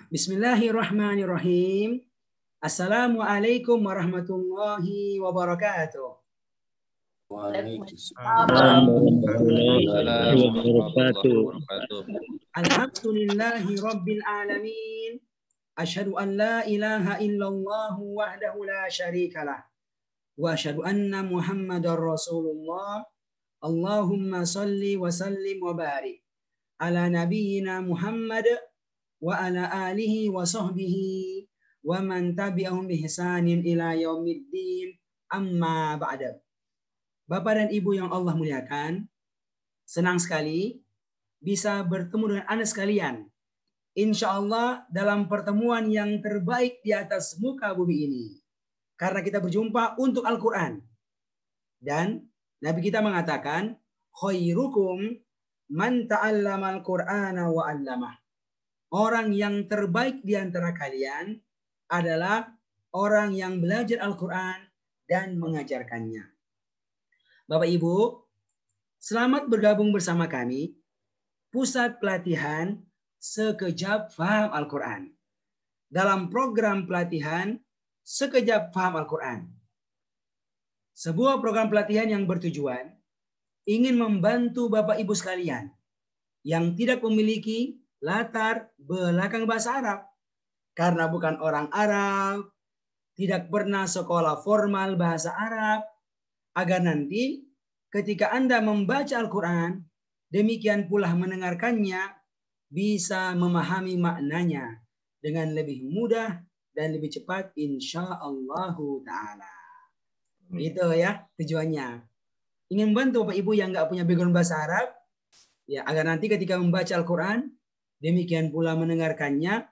Bismillahirrahmanirrahim. Assalamualaikum warahmatullahi wabarakatuh. Waalaikumsalam warahmatullahi wabarakatuh. Alhamdulillahi rabbil alamin. Asyhadu an la ilaha illallah wahdahu la syarikalah. Wa asyhadu anna Muhammadar Rasulullah. Allahumma salli wa sallim wa barik ala nabiyyina Muhammad wa ala alihi wa sahbihi wa man tabi'ahum bi ihsanin ila yaumiddin. Amma ba'da. Bapak dan Ibu yang Allah muliakan, senang sekali bisa bertemu dengan Anda sekalian. Insya Allah dalam pertemuan yang terbaik di atas muka bumi ini. Karena kita berjumpa untuk Al-Quran. Dan Nabi kita mengatakan, khairukum man ta'allama al-Qur'ana wa 'allamah. Orang yang terbaik di antara kalian adalah orang yang belajar Al-Quran dan mengajarkannya. Bapak Ibu, selamat bergabung bersama kami, Pusat Pelatihan Sekejap Faham Al-Quran. Dalam program pelatihan Sekejap Faham Al-Quran. Sebuah program pelatihan yang bertujuan ingin membantu Bapak Ibu sekalian yang tidak memiliki latar belakang bahasa Arab. Karena bukan orang Arab, tidak pernah sekolah formal bahasa Arab, agar nanti ketika Anda membaca Al-Quran, demikian pula mendengarkannya, bisa memahami maknanya dengan lebih mudah dan lebih cepat insyaallah ta'ala. Itu ya tujuannya. Ingin membantu Bapak Ibu yang nggak punya background bahasa Arab, ya agar nanti ketika membaca Al-Quran, demikian pula mendengarkannya,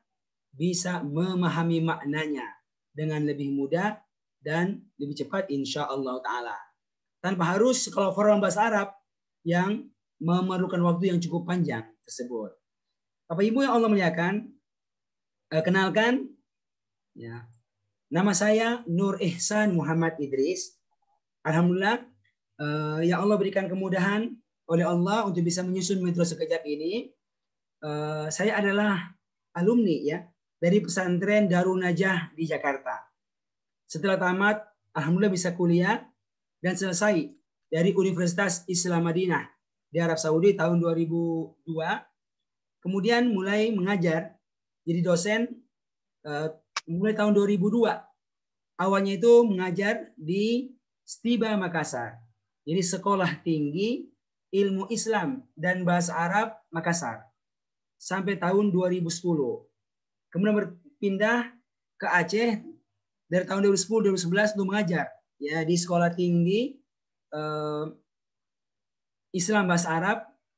bisa memahami maknanya dengan lebih mudah dan lebih cepat insyaallah ta'ala. Tanpa harus sekolah formal bahasa Arab yang memerlukan waktu yang cukup panjang tersebut. Bapak Ibu yang Allah muliakan, kenalkan, ya, nama saya Nur Ihsan Muhammad Idris. Alhamdulillah, yang Allah berikan kemudahan oleh Allah untuk bisa menyusun metode sekejap ini. Saya adalah alumni ya dari pesantren Darun Najah di Jakarta. Setelah tamat, alhamdulillah bisa kuliah dan selesai dari Universitas Islam Madinah di Arab Saudi tahun 2002. Kemudian mulai mengajar jadi dosen mulai tahun 2002. Awalnya itu mengajar di Stiba Makassar. Jadi Sekolah Tinggi Ilmu Islam dan Bahasa Arab Makassar. Sampai tahun 2010. Kemudian berpindah ke Aceh dari tahun 2010-2011 untuk mengajar ya di Sekolah Tinggi Islam Bahasa Arab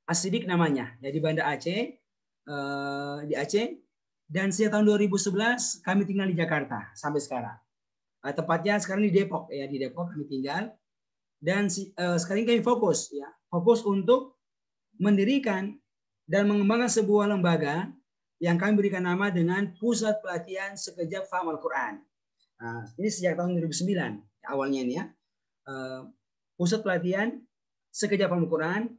As-Sidik namanya ya di Banda Aceh, di Aceh. Dan sejak tahun 2011 kami tinggal di Jakarta sampai sekarang. Tepatnya sekarang di Depok ya, di Depok kami tinggal. Dan sekarang kami fokus untuk mendirikan dan mengembangkan sebuah lembaga yang kami berikan nama dengan Pusat Pelatihan Sekejap Faham Al-Quran. Nah, ini sejak tahun 2009 awalnya ini ya. Pusat Pelatihan Sekejap Faham Al-Quran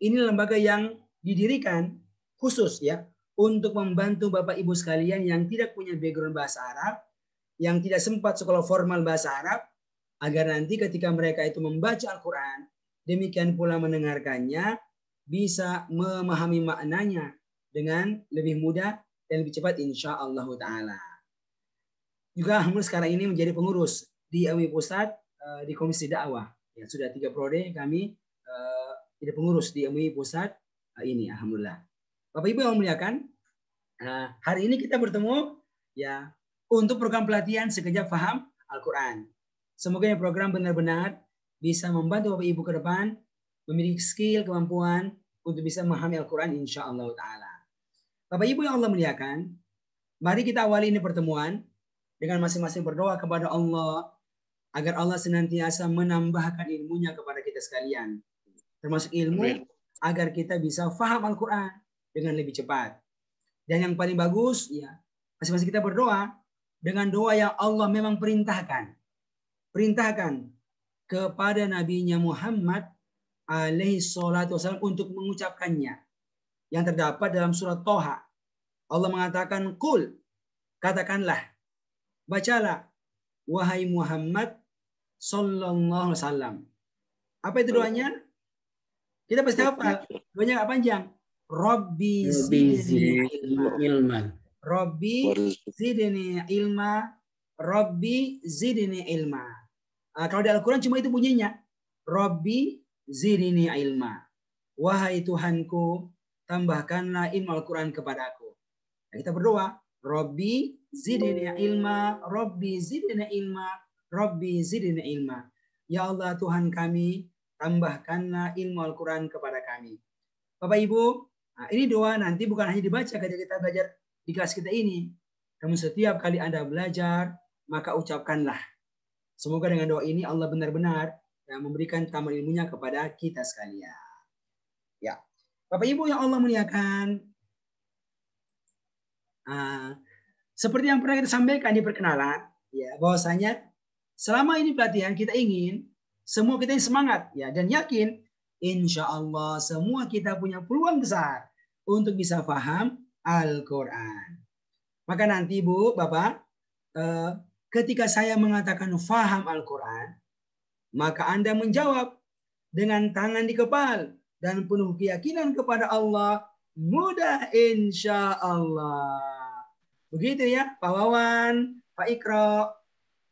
ini lembaga yang didirikan khusus ya untuk membantu Bapak Ibu sekalian yang tidak punya background bahasa Arab, yang tidak sempat sekolah formal bahasa Arab, agar nanti ketika mereka itu membaca Al-Quran, demikian pula mendengarkannya, bisa memahami maknanya dengan lebih mudah dan lebih cepat insyaallah ta'ala. Juga alhamdulillah sekarang ini menjadi pengurus di MUI Pusat di Komisi Dakwah. Ya, sudah 3 periode kami jadi pengurus di MUI Pusat ini alhamdulillah. Bapak Ibu yang muliakan, hari ini kita bertemu ya untuk program pelatihan Sekejap Faham Al-Quran. Semoga yang program benar-benar bisa membantu Bapak Ibu ke depan memiliki skill, kemampuan untuk bisa memahami Al-Quran insyaallah ta'ala. Bapak Ibu yang Allah muliakan, mari kita awali ini pertemuan dengan masing-masing berdoa kepada Allah agar Allah senantiasa menambahkan ilmunya kepada kita sekalian. Termasuk ilmu agar kita bisa faham Al-Quran dengan lebih cepat. Dan yang paling bagus, ya masing-masing kita berdoa dengan doa yang Allah memang perintahkan. Perintahkan kepada Nabi-Nya Muhammad alaihi salatu wasallam untuk mengucapkannya, yang terdapat dalam surat Toha Allah mengatakan qul, katakanlah, bacalah wahai Muhammad sallallahu alaihi wasallam. Apa itu doanya? Kita pasti hafal. Doanya nggak panjang. Rabbi zidni ilma. Rabbi zidni ilma. Rabbi zidni ilma. Kalau di Al-Quran cuma itu bunyinya. Rabbi zidni ilma. Wahai Tuhanku, tambahkanlah ilmu Al-Quran kepadaku. Nah, kita berdoa. Rabbi zidni ilma. Rabbi zidni ilma. Rabbi zidni ilma. Ya Allah Tuhan kami, tambahkanlah ilmu Al-Quran kepada kami. Bapak Ibu, nah ini doa nanti bukan hanya dibaca ketika kita belajar di kelas kita ini. Namun setiap kali Anda belajar, maka ucapkanlah. Semoga dengan doa ini Allah benar-benar memberikan tambah ilmunya kepada kita sekalian. Ya, Bapak Ibu yang Allah muliakan, seperti yang pernah kita sampaikan di perkenalan, ya bahwasanya selama ini pelatihan kita ingin semua kita semangat ya dan yakin insya Allah semua kita punya peluang besar untuk bisa paham Al-Quran. Maka nanti Bu, Bapak, ketika saya mengatakan faham Al-Quran, maka Anda menjawab dengan tangan di kepal dan penuh keyakinan kepada Allah, mudah insya Allah. Begitu ya Pak Wawan, Pak Ikro.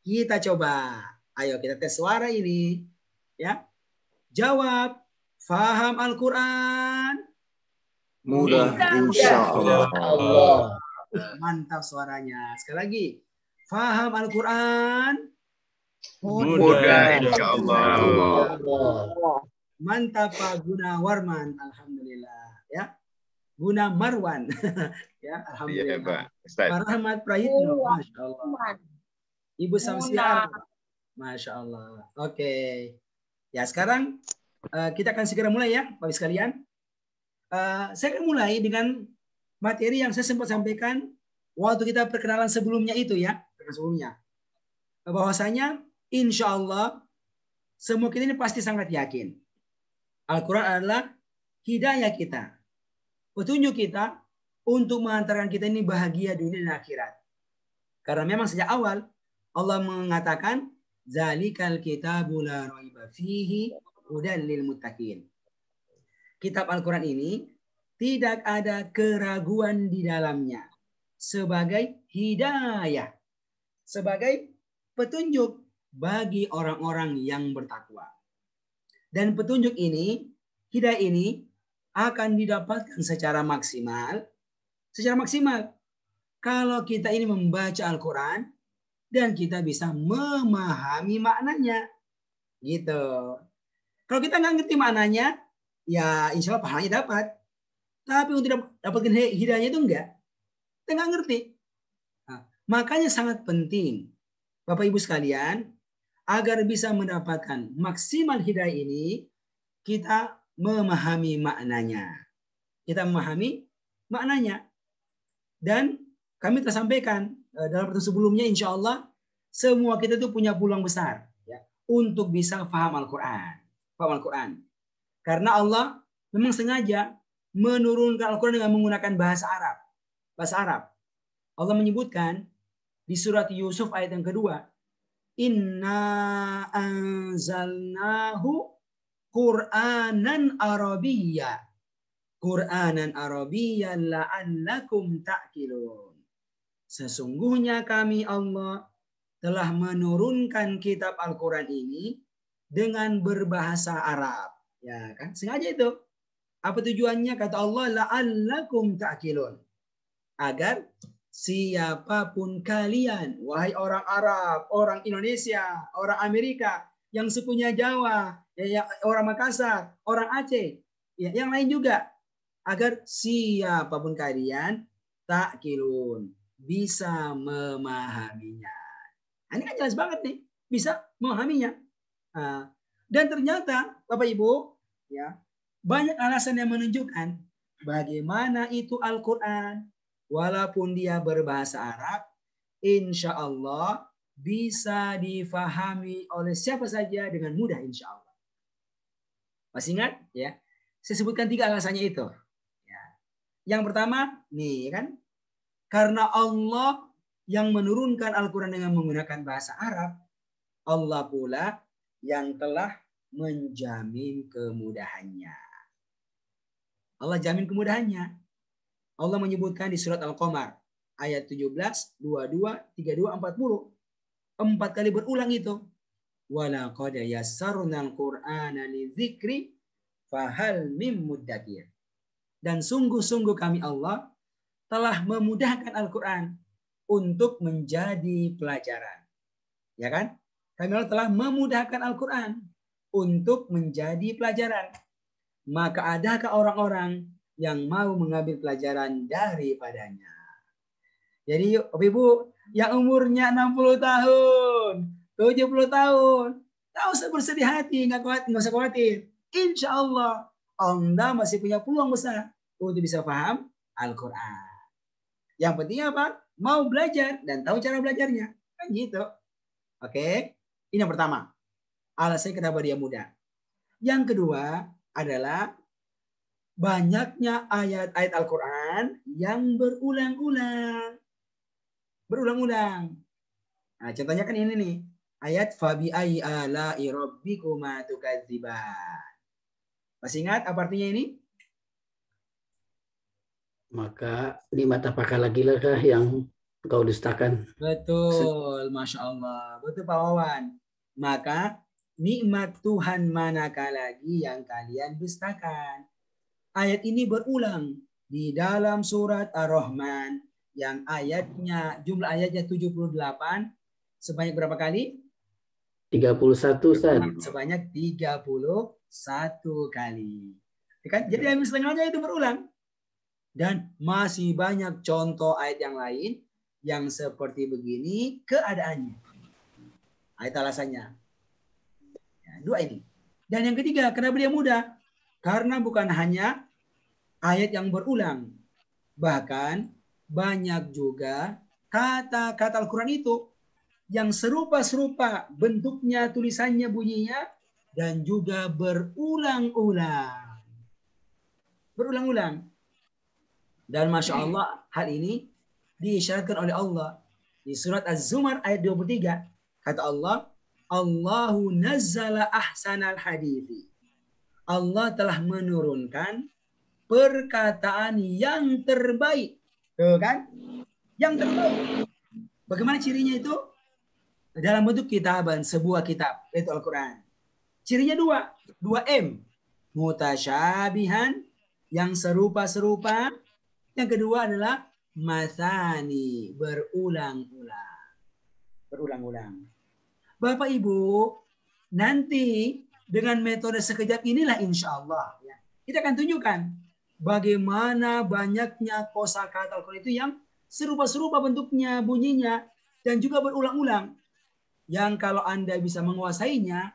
Kita coba. Ayo kita tes suara ini. Ya. Jawab. Faham Al-Quran? Mudah insya Allah. Mantap suaranya. Sekali lagi. Faham Al-Quran? Mudah insya Allah. Mantap Pak Guna Warman. Alhamdulillah. Ya. Guna Marwan. Ya, alhamdulillah. Iya, Pak. Pak Rahmat Prahitno. Masya Allah. Ibu Samsiar. Masya Allah. Oke. Ya, sekarang kita akan segera mulai ya, Bapak sekalian. Saya akan mulai dengan materi yang saya sempat sampaikan waktu kita perkenalan sebelumnya itu ya. Sebelumnya. Bahwasanya insya Allah semua kita ini pasti sangat yakin. Al-Quran adalah hidayah kita. Petunjuk kita untuk mengantarkan kita ini bahagia dunia dan akhirat. Karena memang sejak awal Allah mengatakan zalikal kitabul la raiba fihi hudan lil muttaqin. Kitab Al-Quran ini tidak ada keraguan di dalamnya sebagai hidayah, sebagai petunjuk bagi orang-orang yang bertakwa. Dan petunjuk ini, hidayah ini akan didapatkan secara maksimal kalau kita ini membaca Al-Quran dan kita bisa memahami maknanya. Gitu. Kalau kita nggak ngerti maknanya, ya insya Allah pahalanya dapat. Tapi untuk dapatkan hidayahnya itu enggak. Kita nggak ngerti. Nah, makanya sangat penting, Bapak Ibu sekalian, agar bisa mendapatkan maksimal hidayah ini, kita memahami maknanya. Kita memahami maknanya. Dan kami telah sampaikan dalam pertemuan sebelumnya, insya Allah semua kita itu punya peluang besar ya, untuk bisa paham Al-Quran. Paham Al-Quran. Karena Allah memang sengaja menurunkan Al-Quran dengan menggunakan bahasa Arab. Bahasa Arab. Allah menyebutkan di surat Yusuf ayat yang kedua, Inna anzalnahu Qur'anan Arabiyya. Qur'anan Arabiyya la'allakum ta'qilun. Sesungguhnya kami Allah telah menurunkan kitab Al-Quran ini dengan berbahasa Arab. Ya kan? Sengaja itu. Apa tujuannya? Kata Allah, la'allakum ta'qilun. Agar siapapun kalian, wahai orang Arab, orang Indonesia, orang Amerika, yang sukunya Jawa, ya, orang Makassar, orang Aceh, ya, yang lain juga, agar siapapun kalian ta'qilun, bisa memahaminya. Ini kan jelas banget nih, bisa memahaminya. Dan ternyata Bapak Ibu, ya, banyak alasan yang menunjukkan bagaimana itu Al-Quran, walaupun dia berbahasa Arab, insya Allah bisa difahami oleh siapa saja dengan mudah, insya Allah. Masih ingat? Ya, saya sebutkan 3 alasannya itu. Ya. Yang pertama, nih kan, Karena Allah yang menurunkan Al-Quran dengan menggunakan bahasa Arab, Allah pula yang telah menjamin kemudahannya. Allah jamin kemudahannya. Allah menyebutkan di surat Al-Qamar ayat 17, 22, 32, 40. 4 kali berulang itu. Walaqad yassarnal Qur'ana lidzikri fahal mim muddakir. Dan sungguh-sungguh kami Allah telah memudahkan Al-Quran untuk menjadi pelajaran. Ya kan? Kami Allah telah memudahkan Al-Quran untuk menjadi pelajaran. Maka adakah orang-orang yang mau mengambil pelajaran daripadanya? Jadi Bapak Ibu yang umurnya 60 tahun, 70 tahun, tak usah bersedih hati, nggak usah khawatir. Insya Allah Anda masih punya peluang besar untuk bisa paham Al-Quran. Yang penting apa? Mau belajar dan tahu cara belajarnya. Kan gitu. Oke. Ini yang pertama. Alasan kenapa dia mudah. Yang kedua adalah banyaknya ayat-ayat Al-Quran yang berulang-ulang. Berulang-ulang. Nah, contohnya kan ini nih. Ayat fabi ayyi ala'i rabbikuma tukadziban. Masih ingat apa artinya ini? Maka nikmat apakah lagi lah yang kau dustakan? Betul, Masya Allah. Betul Pak Wawan. Maka nikmat Tuhan manakah lagi yang kalian dustakan? Ayat ini berulang di dalam surat Ar-Rahman yang ayatnya, jumlah ayatnya 78. Sebanyak berapa kali? 31, Ustaz. Sebanyak 31 kali. Kan? Jadi hampir setengahnya itu berulang. Dan masih banyak contoh ayat yang lain yang seperti begini keadaannya. Ayat alasannya. Ya, 2 ini. Dan yang ketiga, kenapa dia mudah? Karena bukan hanya ayat yang berulang. Bahkan banyak juga kata-kata Al-Quran itu yang serupa-serupa bentuknya, tulisannya, bunyinya, dan juga berulang-ulang. Berulang-ulang. Dan Masya Allah hal ini diisyaratkan oleh Allah. Di surat Az-Zumar ayat 23. Kata Allah, Allahu nazzala ahsanal hadithi. Allah telah menurunkan perkataan yang terbaik. Tuh kan? Yang terbaik. Bagaimana cirinya itu? Dalam bentuk kitaban, sebuah kitab. Itu Al-Quran. Cirinya 2. 2M. Mutasyabihan, yang serupa-serupa. Yang kedua adalah masani, berulang-ulang. Berulang-ulang. Bapak Ibu, nanti dengan metode sekejap inilah insya Allah ya, kita akan tunjukkan bagaimana banyaknya kosakata Al-Quran itu yang serupa-serupa bentuknya, bunyinya, dan juga berulang-ulang. Yang kalau Anda bisa menguasainya,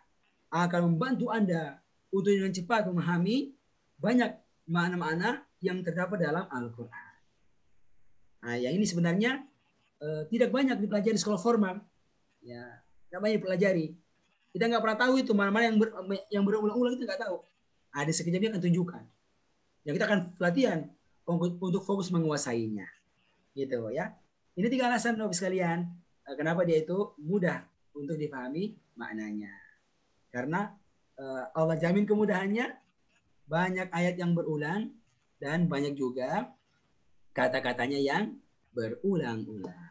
akan membantu Anda untuk dengan cepat memahami banyak makna-makna yang terdapat dalam Al-Quran. Nah, yang ini sebenarnya tidak banyak dipelajari di sekolah formal. Ya, tidak banyak dipelajari. Kita nggak pernah tahu itu mana-mana yang berulang-ulang, itu nggak tahu. Ada sekejap dia akan tunjukkan. Ya, kita akan pelatihan untuk fokus menguasainya. Gitu ya. Ini 3 alasan Bapak sekalian kenapa dia itu mudah untuk dipahami maknanya. Karena Allah jamin kemudahannya, banyak ayat yang berulang, dan banyak juga kata-katanya yang berulang-ulang.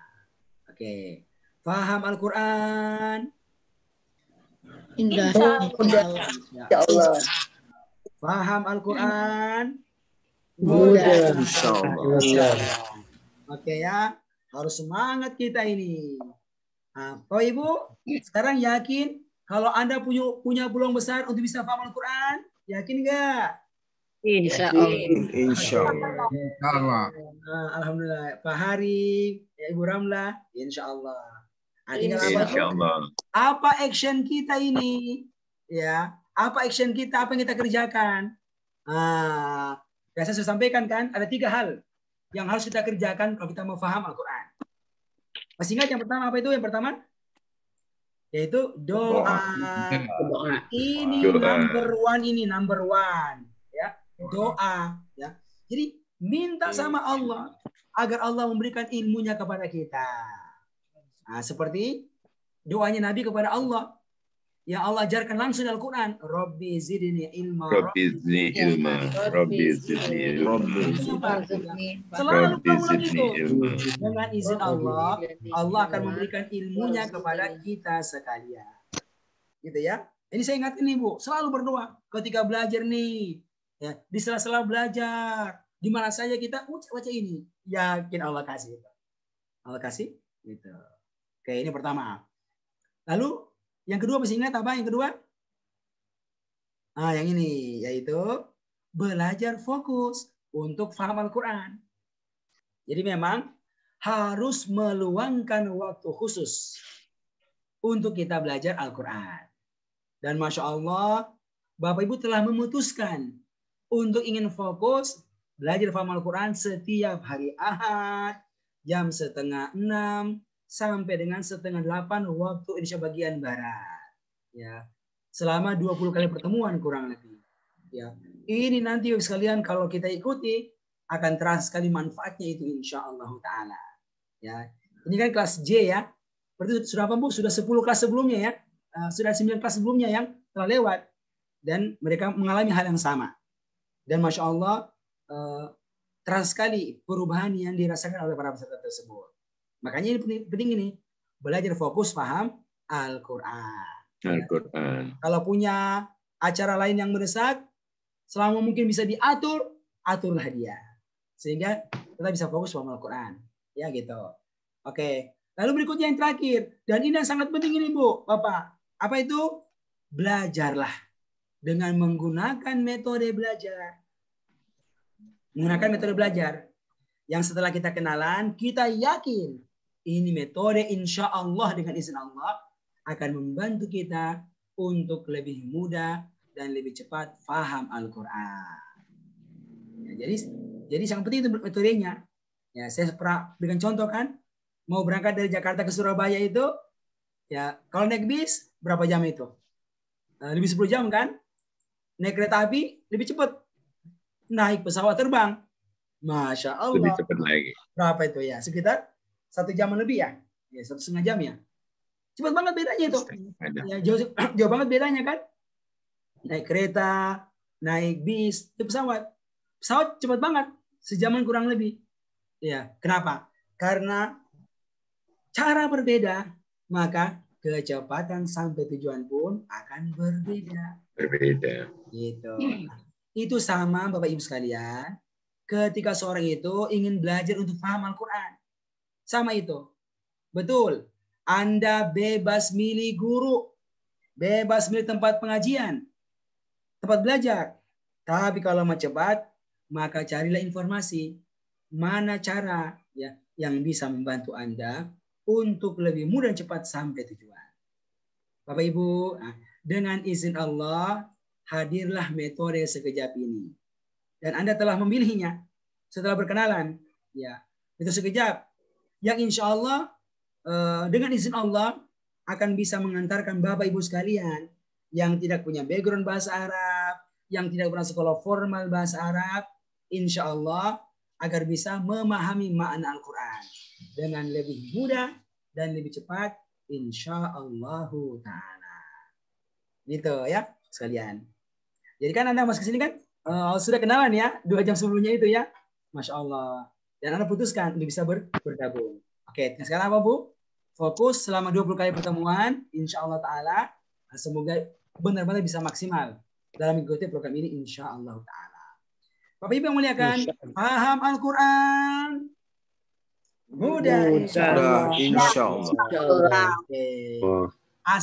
Oke. Faham Al-Quran? Insya Allah. Faham Al-Quran? Mudah. Insyaallah. Oke ya. Harus semangat kita ini. Nah, Bapak Ibu, sekarang yakin kalau Anda punya peluang besar untuk bisa paham Al-Quran? Yakin nggak? Insya Allah. Insyaallah. Alhamdulillah. Pak Hari, ya Ibu Ramlah, insya Allah. Tinggal apa tuh? Insyaallah. Apa action kita ini? Ya, apa action kita? Apa yang kita kerjakan? Saya sudah sampaikan kan, ada 3 hal yang harus kita kerjakan kalau kita mau paham Al-Quran. Masih ingat yang pertama apa itu? Yang pertama yaitu doa. Ini number one, ya. Doa, ya. Jadi minta sama Allah agar Allah memberikan ilmunya kepada kita. Nah, seperti doanya Nabi kepada Allah yang Allah ajarkan langsung dalam Al-Quran. Rabbi zidni ilma. Rabbi zidni ilma. Rabbi zidni ilma. Selalu Rabbi ulang zidni itu. ilma. Dengan izin Allah, Allah akan memberikan ilmunya kepada kita sekalian. Gitu ya. Ini saya ingat ini Bu, selalu berdoa ketika belajar nih. Ya, di sela-sela belajar, di mana saja kita baca ini. Yakin Allah kasih. Allah kasih gitu. Oke, ini pertama. Lalu yang kedua masih ingat apa? Yang kedua? Yang ini yaitu belajar fokus untuk paham Al-Quran. Jadi memang harus meluangkan waktu khusus untuk kita belajar Al-Quran. Dan Masya Allah, Bapak Ibu telah memutuskan untuk ingin fokus belajar paham Al-Quran setiap hari Ahad, jam 5:30 sampai dengan 7:30 waktu Indonesia bagian Barat. Ya, selama 20 kali pertemuan kurang lebih. Ya, ini nanti sekalian kalau kita ikuti akan terasa sekali manfaatnya itu insya Allah Taala. Ya, ini kan kelas J ya. Berarti sudah apa Bu? Sudah 10 kelas sebelumnya ya. Sudah 9 kelas sebelumnya yang telah lewat dan mereka mengalami hal yang sama. Dan Masya Allah terasa sekali perubahan yang dirasakan oleh para peserta tersebut. Makanya ini penting ini belajar fokus paham Al-Quran. Al-Quran. Kalau punya acara lain yang mendesak, selama mungkin bisa diatur, aturlah dia. Sehingga kita bisa fokus paham Al-Quran. Ya gitu. Oke. Lalu berikutnya yang terakhir. Dan ini yang sangat penting ini Bu, Bapak. Apa itu? Belajarlah dengan menggunakan metode belajar. Menggunakan metode belajar. Yang setelah kita kenalan, kita yakin ini metode insya Allah dengan izin Allah akan membantu kita untuk lebih mudah dan lebih cepat faham Al-Quran. Ya, jadi sangat penting itu metodenya. Ya, saya pernah berikan contoh kan, mau berangkat dari Jakarta ke Surabaya itu, ya kalau naik bis berapa jam itu? Lebih 10 jam kan? Naik kereta api lebih cepat. Naik pesawat terbang, Masya Allah. Lebih cepat lagi. Berapa itu ya? Sekitar 1 jam lebih ya? Ya 1,5 jam ya. Cepat banget bedanya itu. Ya, jauh banget bedanya kan? Naik kereta, naik bis, itu pesawat. Pesawat cepat banget, sejaman kurang lebih. Ya, kenapa? Karena cara berbeda, maka kecepatan sampai tujuan pun akan berbeda. Berbeda. Gitu. Itu sama Bapak Ibu sekalian. Ketika seorang itu ingin belajar untuk paham Al-Quran. Sama itu. Betul. Anda bebas milih guru. Bebas milih tempat pengajian. Tempat belajar. Tapi kalau mau cepat, maka carilah informasi. Mana cara ya yang bisa membantu Anda untuk lebih mudah dan cepat sampai tujuan. Bapak Ibu, dengan izin Allah, hadirlah metode sekejap ini. Dan Anda telah memilihnya setelah berkenalan. Ya, itu sekejap. Yang insya Allah dengan izin Allah akan bisa mengantarkan Bapak Ibu sekalian yang tidak punya background bahasa Arab, yang tidak pernah sekolah formal bahasa Arab, insya Allah agar bisa memahami makna Al-Quran dengan lebih mudah dan lebih cepat, insya Allah Ta'ala. Gitu ya sekalian. Jadi kan Anda masuk ke sini kan sudah kenalan ya 2 jam sebelumnya itu ya, Masya Allah. Dan Anda putuskan untuk bisa bergabung. Oke, sekarang apa Bu? Fokus selama 20 kali pertemuan, insya Allah Ta'ala. Semoga benar-benar bisa maksimal dalam mengikuti program ini, insya Allah Ta'ala. Bapak Ibu yang muliakan, paham Al-Quran. Mudah, insya Allah. Oke.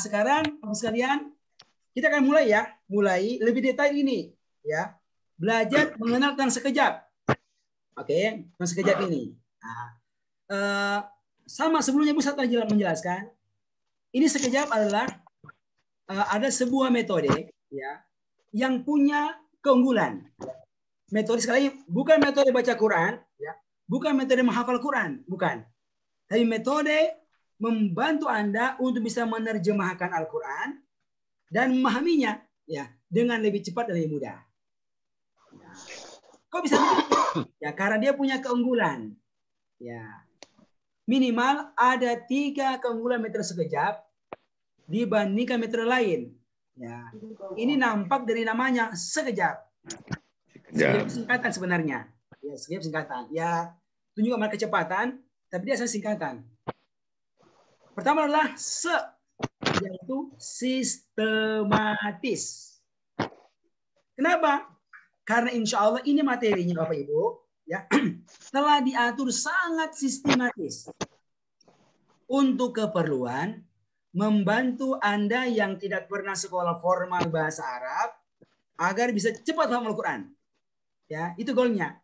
Sekarang, Bapak sekalian, kita akan mulai ya. Mulai lebih detail ini. Ya, belajar mengenal tentang sekejap. Oke, tentang sekejap ini. Sama sebelumnya Bu Sat menjelaskan, ini sekejap adalah ada sebuah metode ya yang punya keunggulan. Metode sekali bukan metode baca Quran, ya, bukan metode menghafal Quran, bukan. Tapi metode membantu Anda untuk bisa menerjemahkan Al-Quran dan memahaminya ya dengan lebih cepat dan lebih mudah. Ya. Kok bisa begitu? Ya karena dia punya keunggulan. Ya. Minimal ada 3 keunggulan metode sekejap dibandingkan metode lain. Ya. Ini nampak dari namanya sekejap. Sekejap singkatan sebenarnya. Ya, sekejap singkatan. Ya, tunjukkan mana kecepatan, tapi dia singkatan. Pertama adalah yaitu sistematis. Kenapa? Karena insya Allah ini materinya Bapak Ibu, ya telah diatur sangat sistematis untuk keperluan membantu Anda yang tidak pernah sekolah formal bahasa Arab agar bisa cepat paham Al-Quran. Ya, itu goalnya.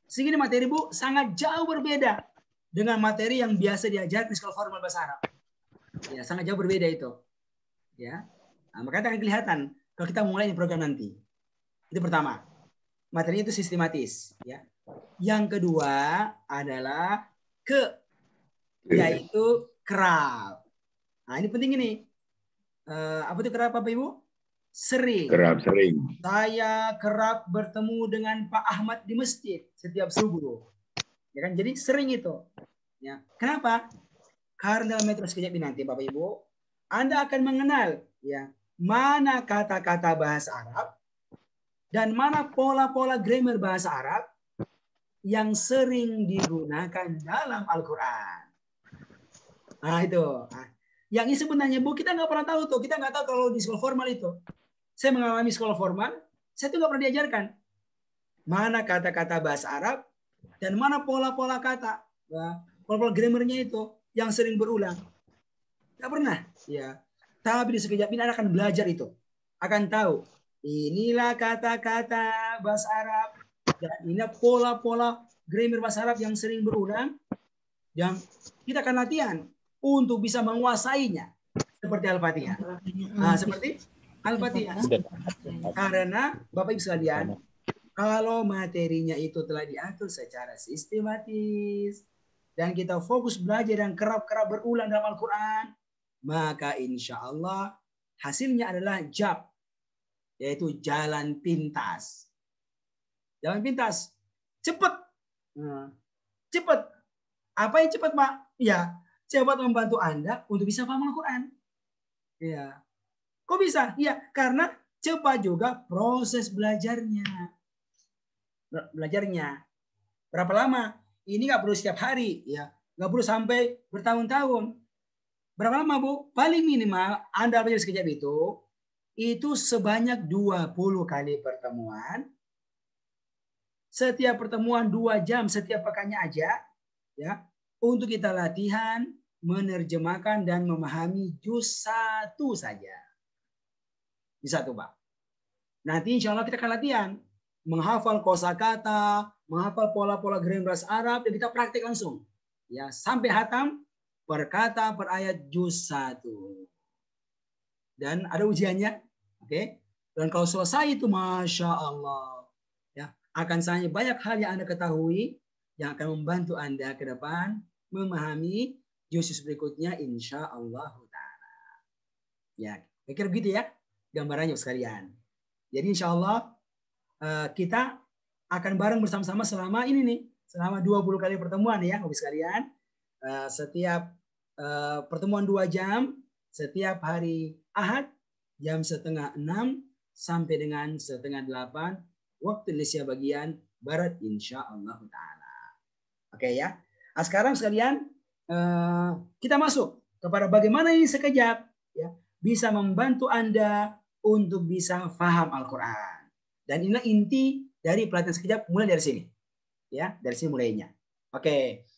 Sehingga ini materi Bu sangat jauh berbeda dengan materi yang biasa diajarkan di sekolah formal bahasa Arab. Ya, sangat jauh berbeda itu. Ya. Nah, makanya akan kelihatan kalau kita mulai ini program nanti. Itu pertama. Materinya itu sistematis, ya. Yang kedua adalah yaitu kerap. Nah, ini penting ini. Apa itu kerap Bapak Ibu? Sering. Kerap sering. Saya kerap bertemu dengan Pak Ahmad di masjid setiap subuh. Ya kan? Jadi sering itu. Ya. Kenapa? Karena dalam metode sekejap ini nanti Bapak Ibu, Anda akan mengenal ya mana kata-kata bahasa Arab dan mana pola-pola grammar bahasa Arab yang sering digunakan dalam Al-Quran. Nah itu. Nah, yang ini sebenarnya Bu kita nggak pernah tahu tuh. Kita nggak tahu kalau di sekolah formal itu. Saya mengalami sekolah formal, saya tuh nggak pernah diajarkan mana kata-kata bahasa Arab dan mana pola-pola kata, ya, pola-pola grammarnya itu yang sering berulang. Nggak pernah. Ya. Tapi di sekejap ini Anda akan belajar itu. Akan tahu. Inilah kata-kata bahasa Arab. Dan ini pola-pola grammar bahasa Arab yang sering berulang. Yang kita akan latihan untuk bisa menguasainya. Seperti Al-Fatihah. Nah, seperti Al-Fatihah. Karena Bapak Ibu sekalian, kalau materinya itu telah diatur secara sistematis, dan kita fokus belajar dan kerap-kerap berulang dalam Al-Quran, maka insya Allah hasilnya adalah JAP, yaitu jalan pintas. Jalan pintas, cepat. Cepat. Apa yang cepat, Pak? Ya, cepat membantu Anda untuk bisa paham Al-Quran. Ya. Kok bisa? Ya, karena cepat juga proses belajarnya. Berapa lama? Ini nggak perlu setiap hari, ya. Nggak perlu sampai bertahun-tahun. Berapa lama, Bu? Paling minimal Anda belajar sekejap itu sebanyak 20 kali pertemuan. Setiap pertemuan 2 jam setiap pekannya aja, ya, untuk kita latihan, menerjemahkan dan memahami juz 1 saja. Bisa tuh, Pak. Nanti insya Allah kita akan latihan menghafal kosakata, menghafal pola-pola grammar bahasa Arab, dan kita praktik langsung. Ya, sampai hatam per kata per ayat juz 1. Dan ada ujiannya. Oke. Dan kalau selesai itu Masya Allah. Ya, akan sangat banyak hal yang Anda ketahui yang akan membantu Anda ke depan memahami juz berikutnya insya Allah ta'ala. Ya, kira-kira begitu ya gambarannya sekalian. Jadi insya Allah kita akan bareng bersama-sama selama ini nih, selama 20 kali pertemuan ya, Bapak sekalian. Setiap pertemuan 2 jam, setiap hari Ahad jam 7:30 sampai dengan 7:30 waktu Indonesia bagian Barat insya Allah ta'ala. Oke ya. Nah, sekarang sekalian kita masuk kepada bagaimana ini sekejap ya bisa membantu Anda untuk bisa paham Al-Quran. Dan inilah inti dari pelatihan sekejap mulai dari sini. Ya, dari sini mulainya. Oke.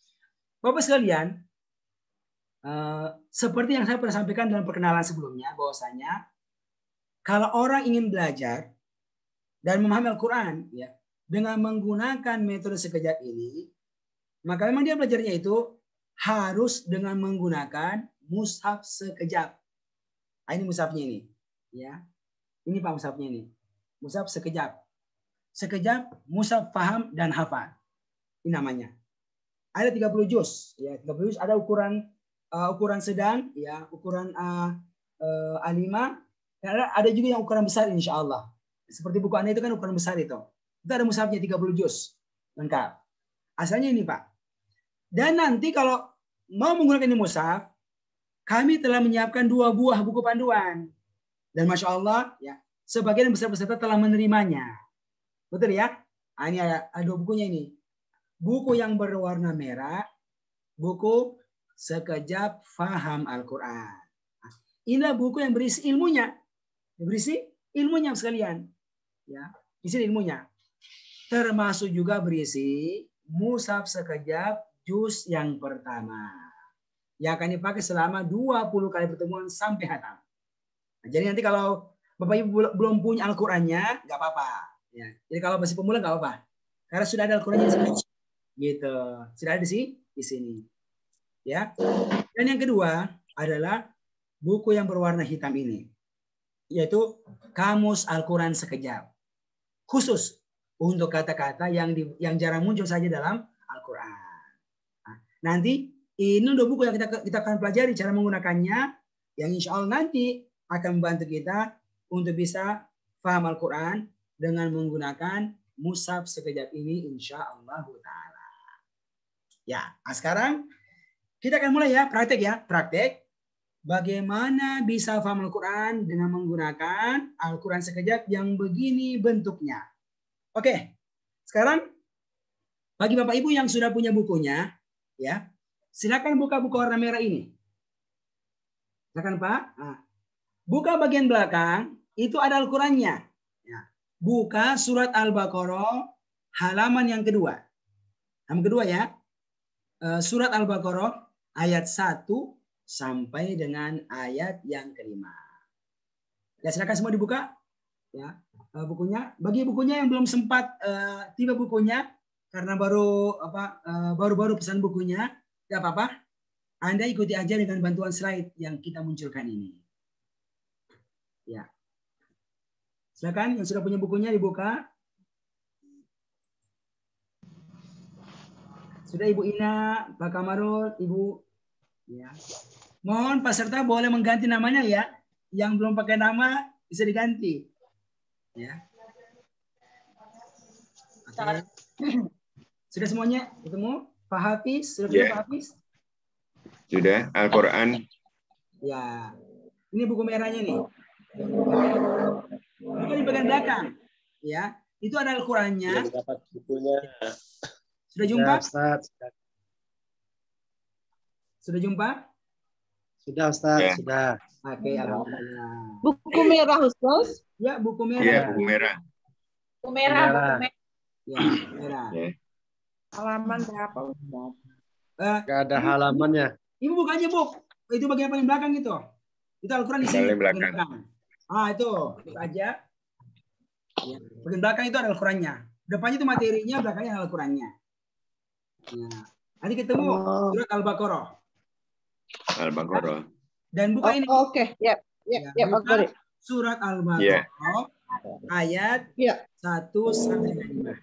Bapak sekalian, seperti yang saya pernah sampaikan dalam perkenalan sebelumnya, bahwasanya kalau orang ingin belajar dan memahami Al-Quran ya, dengan menggunakan metode sekejap ini, maka memang dia belajarnya itu harus dengan menggunakan mushaf sekejap. Nah, ini mushafnya ini. Ya. Ini Pak mushafnya ini. Mushaf sekejap. Sekejap, mushaf paham dan hafal. Ini namanya. Ada 30 juz. Ya, 30 juz ada ukuran sedang, ya, ukuran A5. Ada juga yang ukuran besar insya Allah. Seperti buku Anda itu kan ukuran besar itu. Itu ada mushafnya 30 juz. Lengkap. Asalnya ini Pak. Dan nanti kalau mau menggunakan ini mushaf, kami telah menyiapkan 2 buah buku panduan. Dan Masya Allah, ya, sebagian besar peserta telah menerimanya. Betul ya? Nah, ini ada 2 bukunya ini. Buku yang berwarna merah, buku Sekejap Faham Al-Quran. Inilah buku yang berisi ilmunya. Berisi ilmunya sekalian. Ya, isi ilmunya. Termasuk juga berisi mushaf sekejap juz yang pertama. Yang akan dipakai selama 20 kali pertemuan sampai hatam. Nah, jadi nanti kalau Bapak Ibu belum punya Al-Qur'annya, nggak apa-apa. Ya. Jadi kalau masih pemula nggak apa-apa. Karena sudah ada Al-Qur'annya di sini. Gitu. Sudah ada di sini. Ya. Dan yang kedua adalah buku yang berwarna hitam ini. Yaitu Kamus Al-Quran Sekejap. Khusus untuk kata-kata yang jarang muncul saja dalam Al-Quran. Nah, nanti ini 2 buku yang kita akan pelajari cara menggunakannya, yang insya Allah nanti akan membantu kita untuk bisa paham Al-Quran dengan menggunakan mushaf sekejap ini insya Allah ta'ala. Ya, nah sekarang kita akan mulai ya, praktek ya. Praktek bagaimana bisa paham Al-Quran dengan menggunakan Al-Quran sekejap yang begini bentuknya. Oke, sekarang bagi Bapak Ibu yang sudah punya bukunya, ya, silakan buka buku warna merah ini. Silakan Pak. Nah, buka bagian belakang, itu ada Al-Qurannya. Ya. Buka surat Al-Baqarah halaman yang kedua. Halaman kedua ya. Surat Al-Baqarah ayat 1 sampai dengan ayat yang kelima. Ya, silakan semua dibuka. Ya. Bukunya, bagi bukunya yang belum sempat tiba bukunya karena baru pesan bukunya, tidak apa-apa, Anda ikuti aja dengan bantuan slide yang kita munculkan ini. Ya, silakan yang sudah punya bukunya dibuka. Sudah Ibu Ina, Pak Kamarul, Ibu. Ya, mohon peserta boleh mengganti namanya ya. Yang belum pakai nama bisa diganti. Ya. Oke. Sudah semuanya ketemu? Pak Hafiz, sudah ketemu Pak Hafiz? Sudah, Al-Quran. Ya. Ini buku merahnya nih. Buku di bagian belakang. Ya. Itu ada Al-Qurannya. Dapat bukunya. Sudah jumpa? Ustaz. Sudah jumpa? Sudah Ustaz, Ya. sudah. Oke, alhamdulillah. Buku merah, Ustaz. Ya, buku merah. Iya, buku merah. Buku merah, buku merah. Ya, merah. Ya. Halaman berapa, Ustaz? Gak ada halamannya. Ibu buka aja, Bu. Itu bagian paling belakang itu. Itu Al-Quran di sini. Paling belakang. Itu. Buka aja. Ya. Bagian belakang itu ada Al-Qurannya. Depannya itu materinya, belakangnya Al-Qurannya. Nah, nanti ketemu surat Al-Baqarah. Al-Baqarah. Dan buka ini. Oke, ya. Buka surat Al-Baqarah ayat 1 sampai 5.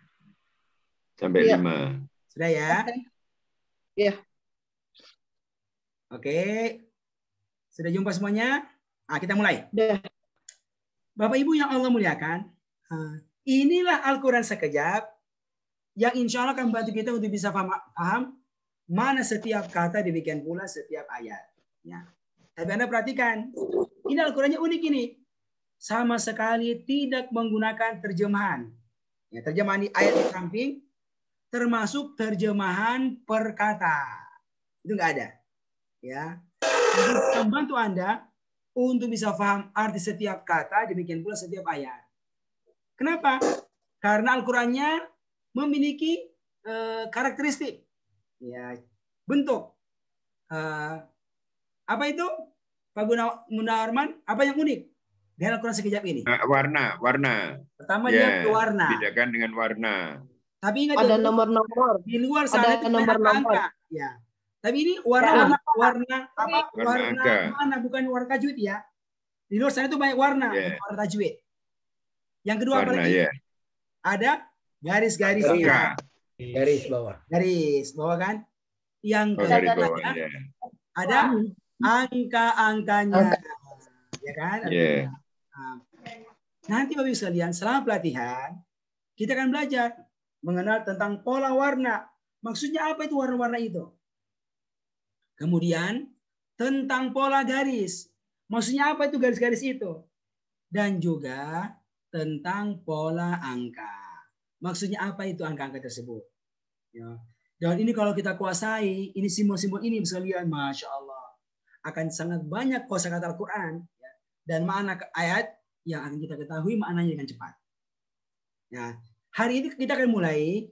Sampai 5. Sudah ya? Iya. Oke. Sudah jumpa semuanya? Nah, kita mulai. Udah. Bapak Ibu yang Allah muliakan, inilah Al-Quran sekejap yang insya Allah akan membantu kita untuk bisa paham mana setiap kata, demikian pula setiap ayat. Ya. Tapi Anda perhatikan, ini Al-Qurannya unik ini. Sama sekali tidak menggunakan terjemahan. Ya, terjemahan di ayat di samping, termasuk terjemahan per kata. Itu nggak ada. Ya. Untuk membantu Anda untuk bisa paham arti setiap kata, demikian pula setiap ayat. Kenapa? Karena Al-Qurannya memiliki karakteristik, ya, bentuk. Apa itu, Pak Gunawarman? Apa yang unik dari Al-Quran sekejap ini? Warna. Pertama Ya, dia warna. bedakan dengan warna. Tapi ingat Ada itu, nomor-nomor. di luar sana Ada itu nomor-nomor. angka. Ya. Tapi ini warna Warna angka. mana, bukan warna tajwid ya. Di luar sana itu banyak warna, warna tajwid. Yang kedua apa Warna, lagi? ya. Ada garis-garis. Garis bawah. Garis bawah kan? Yang Garis ketiga bawah, ya. ada angka-angkanya. Ya kan? Ya. Nanti Bapak Ibu sekalian, selama pelatihan kita akan belajar mengenal tentang pola warna. Maksudnya apa itu warna-warna itu? Kemudian tentang pola garis. Maksudnya apa itu garis-garis itu? Dan juga tentang pola angka. Maksudnya apa itu angka-angka tersebut? Ya. Dan ini kalau kita kuasai, ini simbol-simbol ini bisa lihat, Masya Allah. Akan sangat banyak kosakata Al-Quran. Ya. Dan makna ayat yang akan kita ketahui maknanya dengan cepat. Nah, hari ini kita akan mulai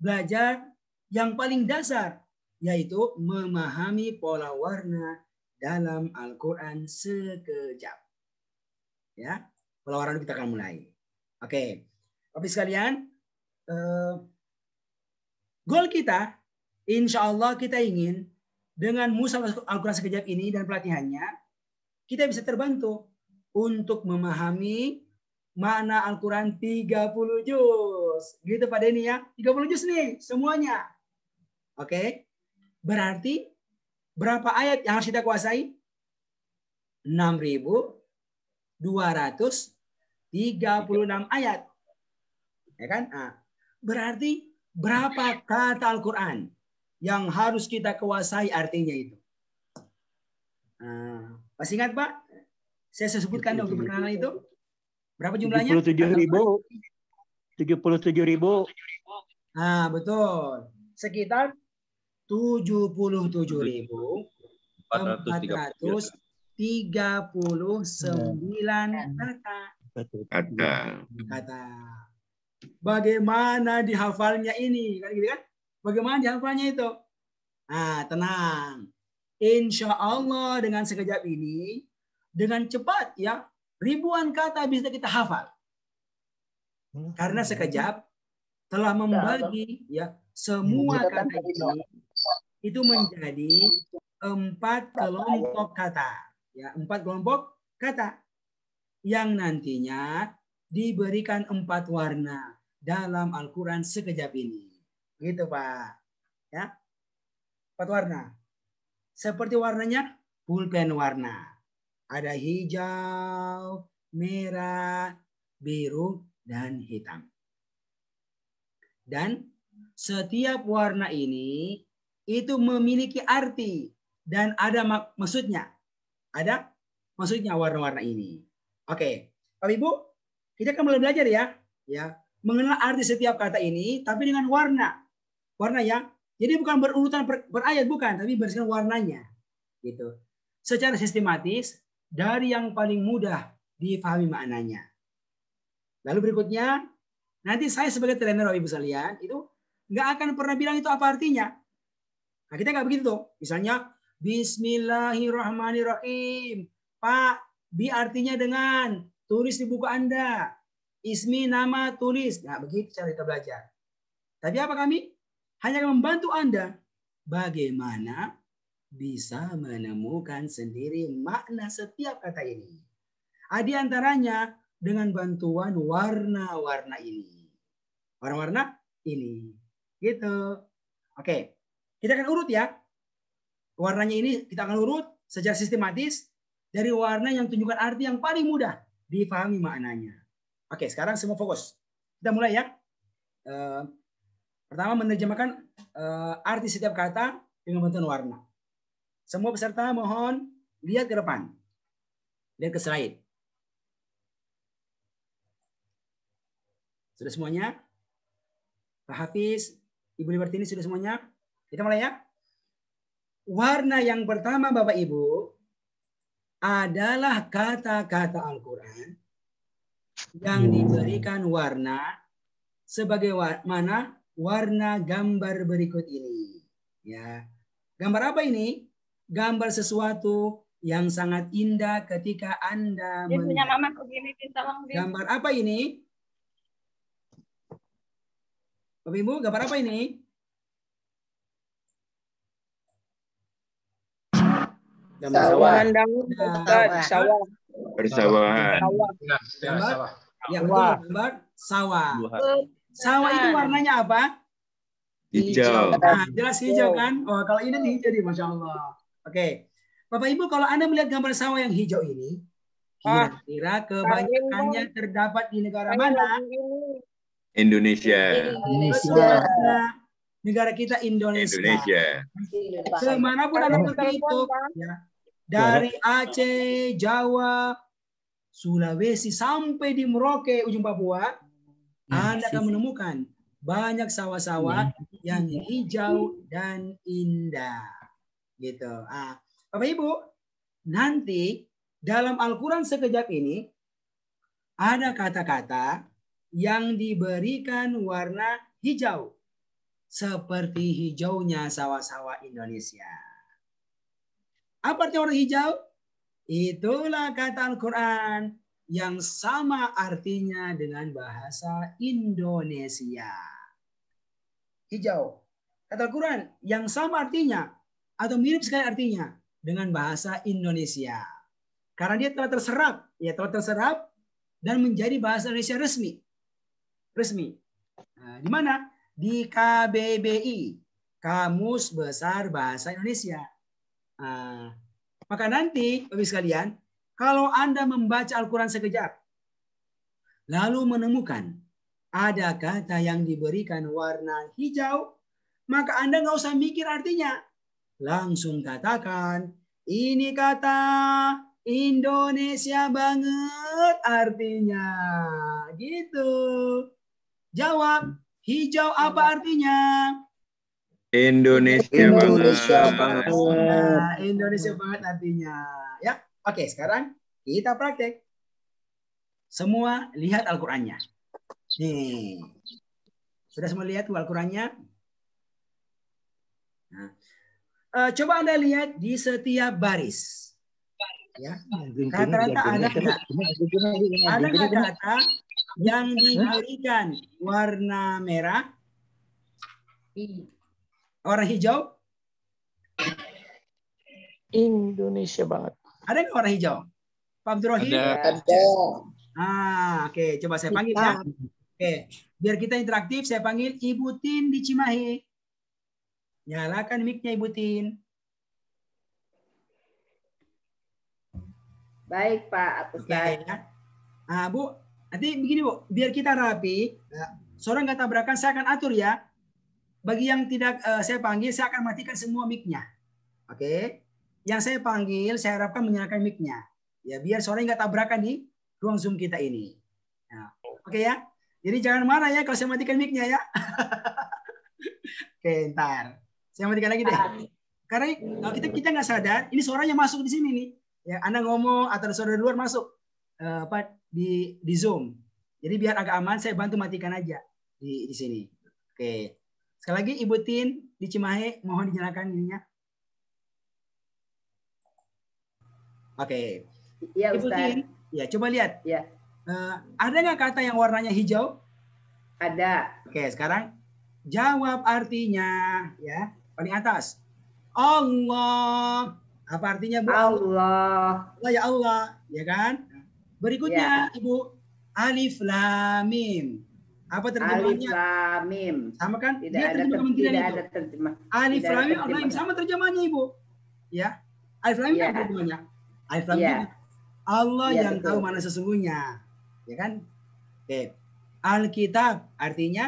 belajar yang paling dasar, yaitu memahami pola warna dalam Al-Quran sekejap. Ya, pola warna kita akan mulai. Oke, Bapak sekalian, goal kita, insya Allah kita ingin dengan mushaf Al-Quran sekejap ini dan pelatihannya, kita bisa terbantu untuk memahami makna Al-Quran 30 juz. Gitu Pak Denny ya, 30 juz nih semuanya. Oke, berarti berapa ayat yang harus kita kuasai? 6.236 ayat. Ya kan? Nah, berarti berapa kata Al-Quran yang harus kita kuasai artinya itu? Nah, masih ingat Pak? Saya sebutkan untuk perkenalan itu. Berapa jumlahnya? 77.000. Nah, betul. Sekitar 77.439 kata. Bagaimana dihafalnya ini? Kan gitu kan? Bagaimana dihafalnya itu? Nah, tenang. Insya Allah dengan sekejap ini, dengan cepat ya, ribuan kata bisa kita hafal. Karena sekejap telah membagi ya semua kata ini itu menjadi 4 kelompok kata. Ya, 4 kelompok kata yang nantinya diberikan 4 warna dalam Al-Quran sekejap ini. Gitu Pak. Ya. 4 warna. Seperti warnanya pulpen warna. Ada hijau, merah, biru, dan hitam. Dan setiap warna ini itu memiliki arti dan ada maksudnya. Ada maksudnya warna-warna ini. Oke, Bapak Ibu, kita akan mulai belajar ya, mengenal arti setiap kata ini, tapi dengan warna ya. Jadi bukan berurutan berayat, bukan, tapi berdasarkan warnanya, gitu. Secara sistematis dari yang paling mudah difahami maknanya. Lalu berikutnya, nanti saya sebagai trainer Bapak Ibu sekalian itu nggak akan pernah bilang itu apa artinya. Nah, kita nggak begitu tuh. Misalnya Bismillahirrahmanirrahim. Pak, bi artinya dengan tulis di buku Anda. Ismi nama tulis. Nah, begitu cara kita belajar. Tapi apa kami? Hanya membantu Anda bagaimana bisa menemukan sendiri makna setiap kata ini. Di antaranya dengan bantuan warna-warna ini. Warna-warna ini. Gitu. Oke. Kita akan urut ya. Warnanya ini kita akan urut secara sistematis dari warna yang tunjukkan arti yang paling mudah difahami maknanya. Oke, sekarang semua fokus. Kita mulai ya. Pertama menerjemahkan arti setiap kata dengan bantuan warna. Semua peserta mohon lihat ke depan. Lihat ke slide. Sudah semuanya? Pak Hafiz, Ibu Libertini sudah semuanya? Kita mulai ya. Warna yang pertama Bapak Ibu adalah kata-kata Al-Quran yang diberikan warna sebagai mana warna gambar berikut ini. Ya. Gambar apa ini? Gambar sesuatu yang sangat indah ketika Anda melihat. Gambar apa ini? Bapak Ibu, gambar apa ini? Gambar sawah. Sawah. Persawahan. Gambar? Ya, betul, gambar sawah. Sawah itu warnanya apa? Hijau. Nah, jelas hijau kan? Oh, kalau ini hijau nih, Masya Allah. Oke. Bapak Ibu, kalau Anda melihat gambar sawah yang hijau ini, kira-kira kebanyakannya terdapat di negara mana? Indonesia. Betul. negara kita Indonesia. Indonesia. Kemanapun Anda pergi itu, ya, dari Aceh, Jawa, Sulawesi sampai di Merauke, ujung Papua, Anda akan menemukan banyak sawah-sawah yang hijau dan indah. Gitu. Bapak Ibu, nanti dalam Al-Quran sekejap ini ada kata-kata yang diberikan warna hijau. Seperti hijaunya sawah-sawah Indonesia. Apa arti warna hijau? Itulah kata Al-Quran yang sama artinya dengan bahasa Indonesia. Hijau. Kata Al-Quran yang sama artinya atau mirip sekali artinya dengan bahasa Indonesia. Karena dia telah terserap dan menjadi bahasa Indonesia resmi. Nah, di mana? Di KBBI, Kamus Besar Bahasa Indonesia. Maka nanti, Bapak sekalian, kalau Anda membaca Al-Quran sekejap, lalu menemukan ada kata yang diberikan warna hijau, maka Anda nggak usah mikir artinya. Langsung katakan, ini kata Indonesia banget artinya. Gitu. Jawab, hijau apa artinya? Indonesia banget. Nah, Indonesia banget artinya. Ya, oke. Sekarang kita praktek. Semua lihat Al-Qurannya. Nih, sudah semua lihat Al-Qurannya? Nah, coba Anda lihat di setiap baris. Ya, rata-rata ada nggak? Ada nggak kata yang diberikan warna merah? Warna hijau? Indonesia banget. Ada nggak warna hijau? Pak Abdurrahim? Ada. Oke. Coba saya panggil ya. Oke. Biar kita interaktif, saya panggil Ibu Tin di Cimahi. Nyalakan mic-nya Ibu Tin. Baik Pak Ustaz. Oke, ya. Bu, nanti begini Bu, biar kita rapi, suara nggak tabrakan, saya akan atur ya. Bagi yang tidak saya panggil, saya akan matikan semua mic-nya. Oke. Yang saya panggil, saya harapkan menyalakan mic-nya. Ya, biar suaranya nggak tabrakan di ruang Zoom kita ini. Nah, oke ya. Jadi jangan marah ya kalau saya matikan mic-nya ya. Oke, ntar. Saya matikan lagi deh. Karena kalau kita nggak sadar, ini suaranya masuk di sini nih. Ya, Anda ngomong atau suara luar masuk di Zoom. Jadi biar agak aman, saya bantu matikan aja di sini. Oke. Sekali lagi Ibu Tin di Cimahi, mohon dinyalakan ininya. Oke. Iya Ibu Ustaz. Tin, ya coba lihat. Ya. Ada nggak kata yang warnanya hijau? Ada. Oke, sekarang jawab artinya ya. Paling atas. Allah. Apa artinya Bu? Allah. Allah ya Allah, ya kan? Berikutnya Ibu, alif lam mim. Apa terjemahnya? Alif lam mim. Sama kan? Tidak Dia ada terjemah kementerian itu. ada terjemah. Alif Tidak ada lam mim terjemahan. sama terjemahnya Ibu. Ya. Alif lam mim Iya. apa terjemahnya? Alif lam mim. Iya. Allah Iya, yang betul. tahu mana sesungguhnya. Ya kan? Oke. Alkitab artinya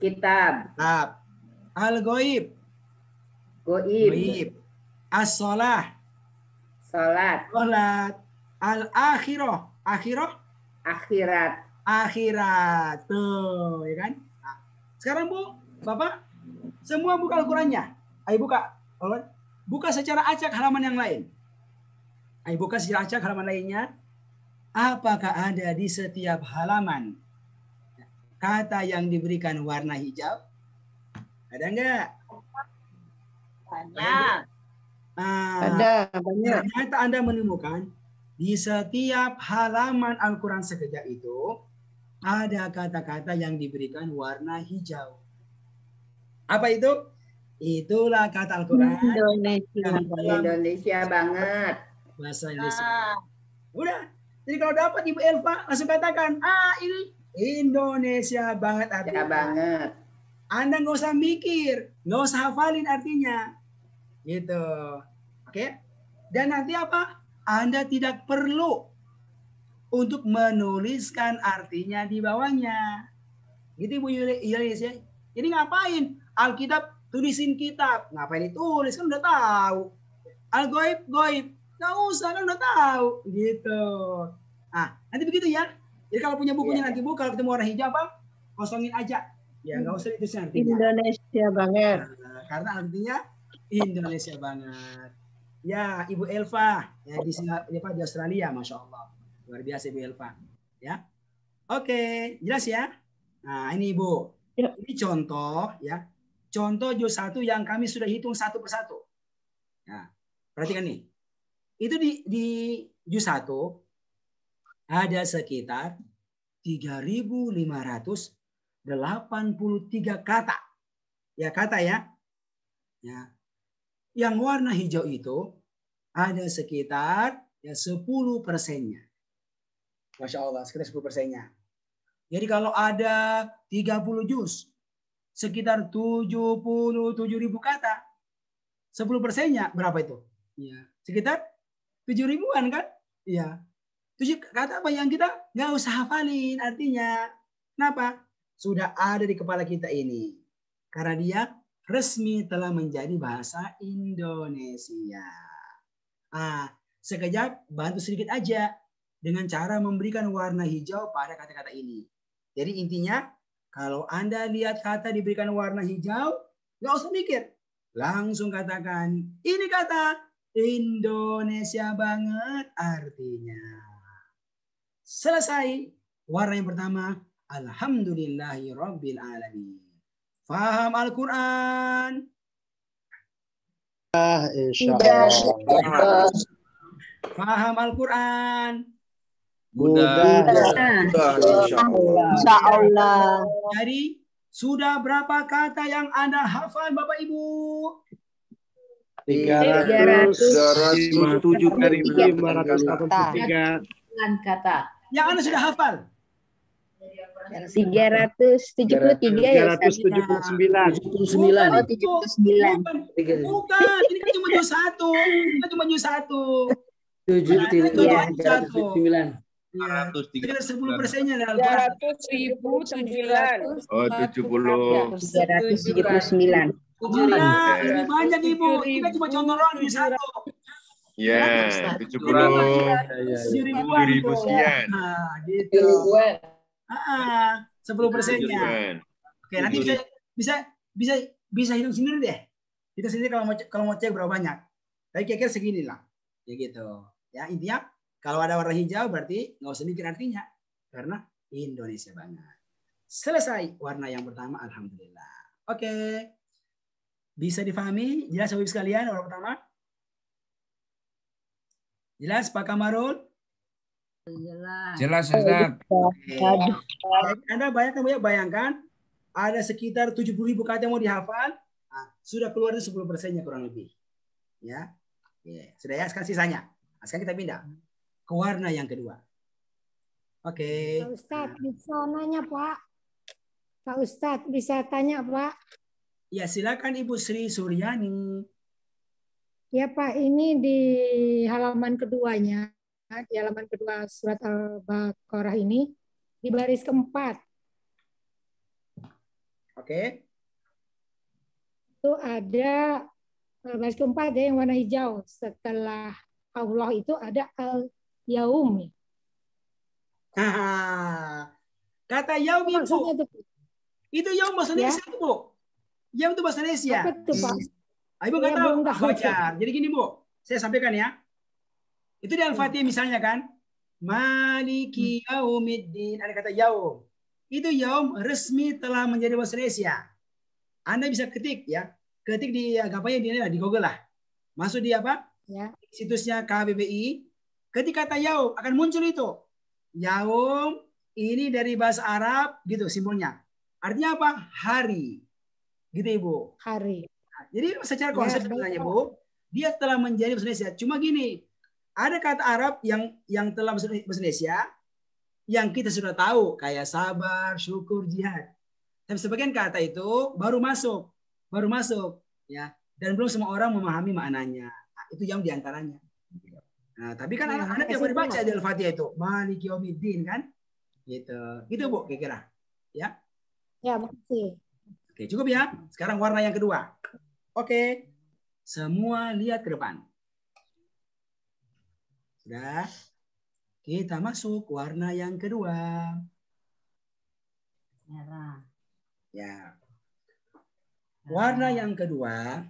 Kitab. kitab. Al-ghaib, Goib. ghaib. As-shalah, Salat. salat. Al-akhirah, akhirah, Akhirat. akhirat. Tuh, ya kan? Nah, sekarang Bu, Bapak, semua buka Al-Qurannya. Ayo buka. Buka secara acak halaman yang lain. Ayo buka secara acak halaman lainnya. Apakah ada di setiap halaman kata yang diberikan warna hijau? Ada enggak? Banyak. Nah, Ada banyak. ternyata Anda menemukan di setiap halaman Al-Quran sekejap itu ada kata-kata yang diberikan warna hijau. Apa itu? Itulah kata Al-Quran Indonesia. yang dalam Indonesia banget. bahasa Indonesia. Udah. Jadi kalau dapat Ibu Elva langsung katakan, ini Indonesia banget Ya artinya. banget. Anda nggak usah mikir, nggak usah hafalin artinya. Gitu. Oke? Dan nanti apa? Anda tidak perlu untuk menuliskan artinya di bawahnya. Gitu Ibu Yulis ya. Jadi ngapain? Alkitab tulisin kitab. Ngapain ditulis? Kan udah tahu. Al-Ghaib, goib. Nggak usah, kan udah tahu. Gitu. Ah, nanti begitu ya. Jadi kalau punya bukunya nanti Bu, kalau ketemu warna hijau apa? Kosongin aja. Ya nggak usah ditulis nantinya. Indonesia banget. Nah, karena artinya Indonesia banget. Ya, Ibu Elva ya di Australia, Masya Allah. Luar biasa Ibu Elva. Ya. Oke, jelas ya. Nah, ini Ibu. Ya. Ini contoh ya. Contoh juz 1 yang kami sudah hitung satu persatu. Nah, perhatikan nih. Itu di juz 1 ada sekitar 3.583 kata. Ya, kata ya. Ya. Yang warna hijau itu ada sekitar ya 10%-nya. Masya Allah, sekitar 10%-nya. Jadi kalau ada 30 juz, sekitar 77.000 kata. 10%-nya berapa itu? Ya, sekitar 7.000-an kan? Iya. 7 kata apa yang kita nggak usah hafalin artinya. Kenapa? Sudah ada di kepala kita ini. Karena dia resmi telah menjadi bahasa Indonesia. Ah, sekejap bantu sedikit aja dengan cara memberikan warna hijau pada kata-kata ini. Jadi intinya, kalau Anda lihat kata diberikan warna hijau, nggak usah mikir. Langsung katakan, ini kata Indonesia banget artinya. Selesai. Warna yang pertama, Alhamdulillahirabbil alamin. Faham Al-Quran? Insyaallah. Faham Al-Quran? Mudah. Insya Allah. Jadi, sudah berapa kata yang Anda hafal Bapak Ibu? 307.583 kata. Yang Anda sudah hafal? 373 ya Ustaz. 379. 79. Oh, 79. Bukan, ini kan cuma juz 1. Ini kan cuma juz 1. 7.309. Ya, sekitar 10%-nya dari Al-Quran. 300.700. Oh, 70. 379. Enggak, lebih banyak Ibu. Kita cuma contoh doang juz 1. Ya, 70. 7.000-an. 7.000 sekian. Nah, gitu. 10%-nya. Oke, nanti bisa hitung sendiri deh. Kita sendiri kalau mau cek berapa banyak. Tapi kira-kira segini lah. Ya gitu. Ya, intinya kalau ada warna hijau berarti nggak usah mikir artinya. Karena Indonesia banget. Selesai warna yang pertama, alhamdulillah. Oke. Bisa difahami? Jelas Bapak Ibu sekalian warna pertama? Jelas Pak Kamarul? Jelas, Ustaz. Anda bayangkan ada sekitar 70.000 kata yang mau dihafal. Nah, sudah keluar 10%-nya kurang lebih. Ya. Sudah ya, sekarang sisanya. Nah, sekarang kita pindah ke warna yang kedua. Oke. Pak Ustadz bisa nanya Pak. Pak Ustadz bisa tanya Pak. Ya silakan Ibu Sri Suryani. Ya Pak, ini di halaman keduanya, di halaman kedua surat Al-Baqarah ini, di baris keempat. Oke. Itu ada baris keempat ya yang warna hijau. Setelah Allah itu ada al-yaum. Kata yaum itu. Maksudnya itu Itu yaum bahasa Indonesia itu, Bu. Yaum itu bahasa Indonesia. apa tuh Pak? Ibu nggak Ya, tahu. belum tahu. Baca. Jadi gini Bu, saya sampaikan ya. Itu di Al-Fatihah misalnya kan. Maliki yaumiddin. Ada kata yaum. Itu yaum resmi telah menjadi bahasa Indonesia. Anda bisa ketik ya. Ketik di gampangnya di Google lah. Masuk di apa? Ya. Situsnya KBBI. Ketik kata yaum akan muncul itu. Yaum ini dari bahasa Arab gitu simbolnya. Artinya apa? Hari. Gitu Ibu. Hari. Jadi secara konsep sebenarnya Bu, dia telah menjadi bahasa Indonesia. Cuma gini, ada kata Arab yang telah bahasa Indonesia yang kita sudah tahu kayak sabar, syukur, jihad. Tapi sebagian kata itu baru masuk ya. Dan belum semua orang memahami maknanya. Nah, itu yang diantaranya. Nah, tapi kan anak-anak yang boleh baca di Al-Fatihah itu, Maliki yaumiddin kan? Gitu. Gitu Bu kira-kira. Ya. Ya, makasih. Oke, cukup ya. Sekarang warna yang kedua. Oke. Semua lihat ke depan. Sudah. Kita masuk warna yang kedua. Merah. Ya. Warna yang kedua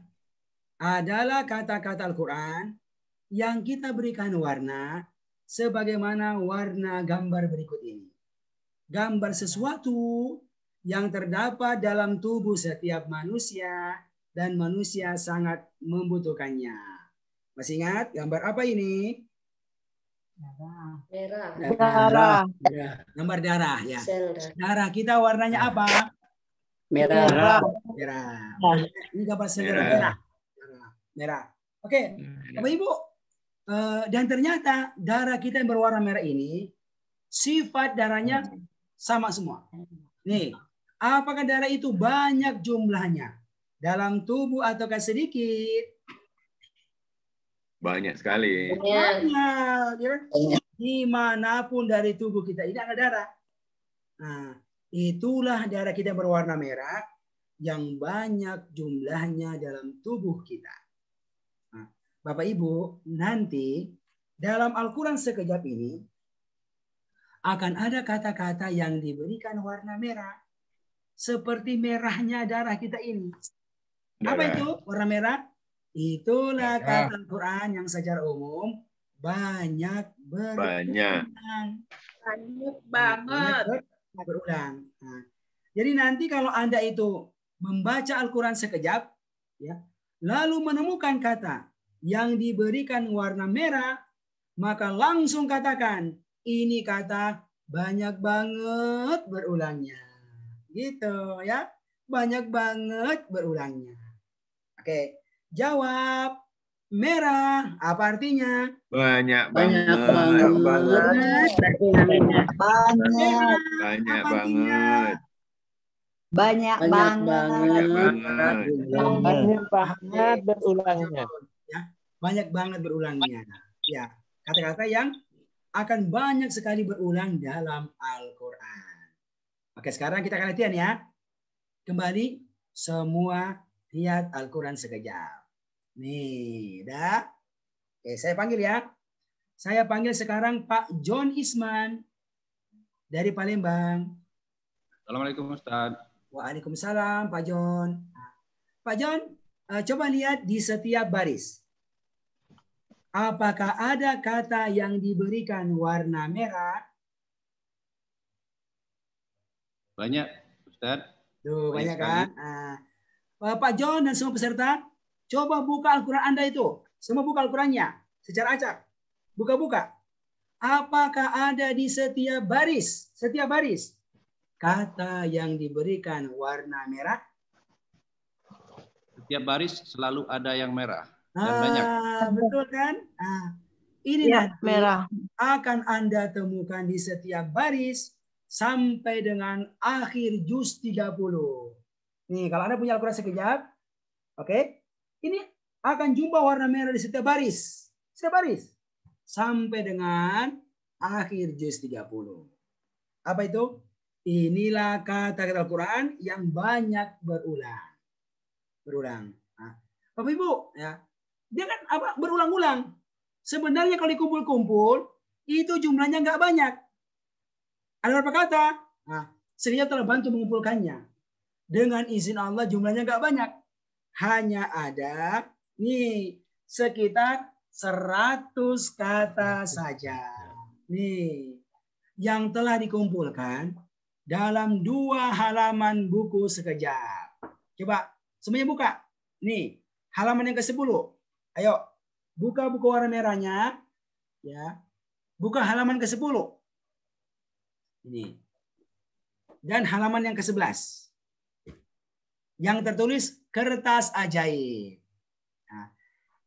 adalah kata-kata Al-Quran yang kita berikan warna sebagaimana warna gambar berikut ini. Gambar sesuatu yang terdapat dalam tubuh setiap manusia dan manusia sangat membutuhkannya. Masih ingat gambar apa ini? Merah. Darah. Gambar darah ya. Sel darah. Darah kita warnanya apa? Merah. Merah. Ini gambar sel Merah. merah. Merah. Oke, Bapak Ibu. Dan ternyata darah kita yang berwarna merah ini sifat darahnya sama semua. Nih, apakah darah itu banyak jumlahnya dalam tubuh ataukah sedikit? Banyak sekali. Banyak, ya. Dimanapun dari tubuh kita ini ada darah. Nah, itulah darah kita yang berwarna merah yang banyak jumlahnya dalam tubuh kita. Nah, Bapak Ibu, nanti dalam Al-Quran sekejap ini akan ada kata-kata yang diberikan warna merah. Seperti merahnya darah kita ini. Apa Darah. itu warna merah? Itulah Merah. kata Al-Quran yang secara umum banyak berulang. Banyak banget. Berulang. Nah, jadi nanti kalau Anda itu membaca Al-Quran sekejap, ya, lalu menemukan kata yang diberikan warna merah, maka langsung katakan, ini kata banyak banget berulangnya. Gitu ya. Banyak banget berulangnya. Oke. Jawab. Merah. Apa artinya? Banyak Banyak banget. banget. Berulangnya. Merah. Banyak Apa artinya? banget. Banyak Banyak banget. Banyak banget. banget. Banyak banget berulangnya. Ya, banyak banget berulangnya. Ya, kata-kata yang akan banyak sekali berulang dalam Al-Quran. Oke, sekarang kita akan latihan ya. Kembali semua lihat Al-Quran sekejap. Nih, dah. Oke, saya panggil ya. Saya panggil sekarang Pak John Isman dari Palembang. Assalamualaikum Ustaz. Waalaikumsalam Pak John. Pak John, coba lihat di setiap baris. Apakah ada kata yang diberikan warna merah? Banyak Ustaz. Tuh, banyak Banyak kan? Pak John dan semua peserta, coba buka Al-Quran Anda itu. Semua buka Al-Qurannya secara acak. Buka-buka. Apakah ada di setiap baris? Setiap baris. Kata yang diberikan warna merah? Setiap baris selalu ada yang merah. Dan banyak. Betul kan? Ini Ya, nanti merah. akan Anda temukan di setiap baris sampai dengan akhir juz 30. Nih, kalau Anda punya Al-Quran sekejap, oke, ini akan jumpa warna merah di setiap baris. Setiap baris. Sampai dengan akhir juz 30. Apa itu? Inilah kata-kata Al-Quran yang banyak berulang. Berulang. Nah, Bapak Ibu, ya, dia kan apa? Berulang-ulang. Sebenarnya kalau dikumpul-kumpul, itu jumlahnya nggak banyak. Ada berapa kata? Nah, saya telah bantu mengumpulkannya. Dengan izin Allah jumlahnya nggak banyak. Hanya ada nih sekitar 100 kata saja. Nih yang telah dikumpulkan dalam 2 halaman buku sekejap. Coba semuanya buka. Nih halaman yang ke-10. Ayo buka buku warna merahnya. Ya. Buka halaman ke-10. Ini. Dan halaman yang ke-11. Yang tertulis kertas ajaib. Nah,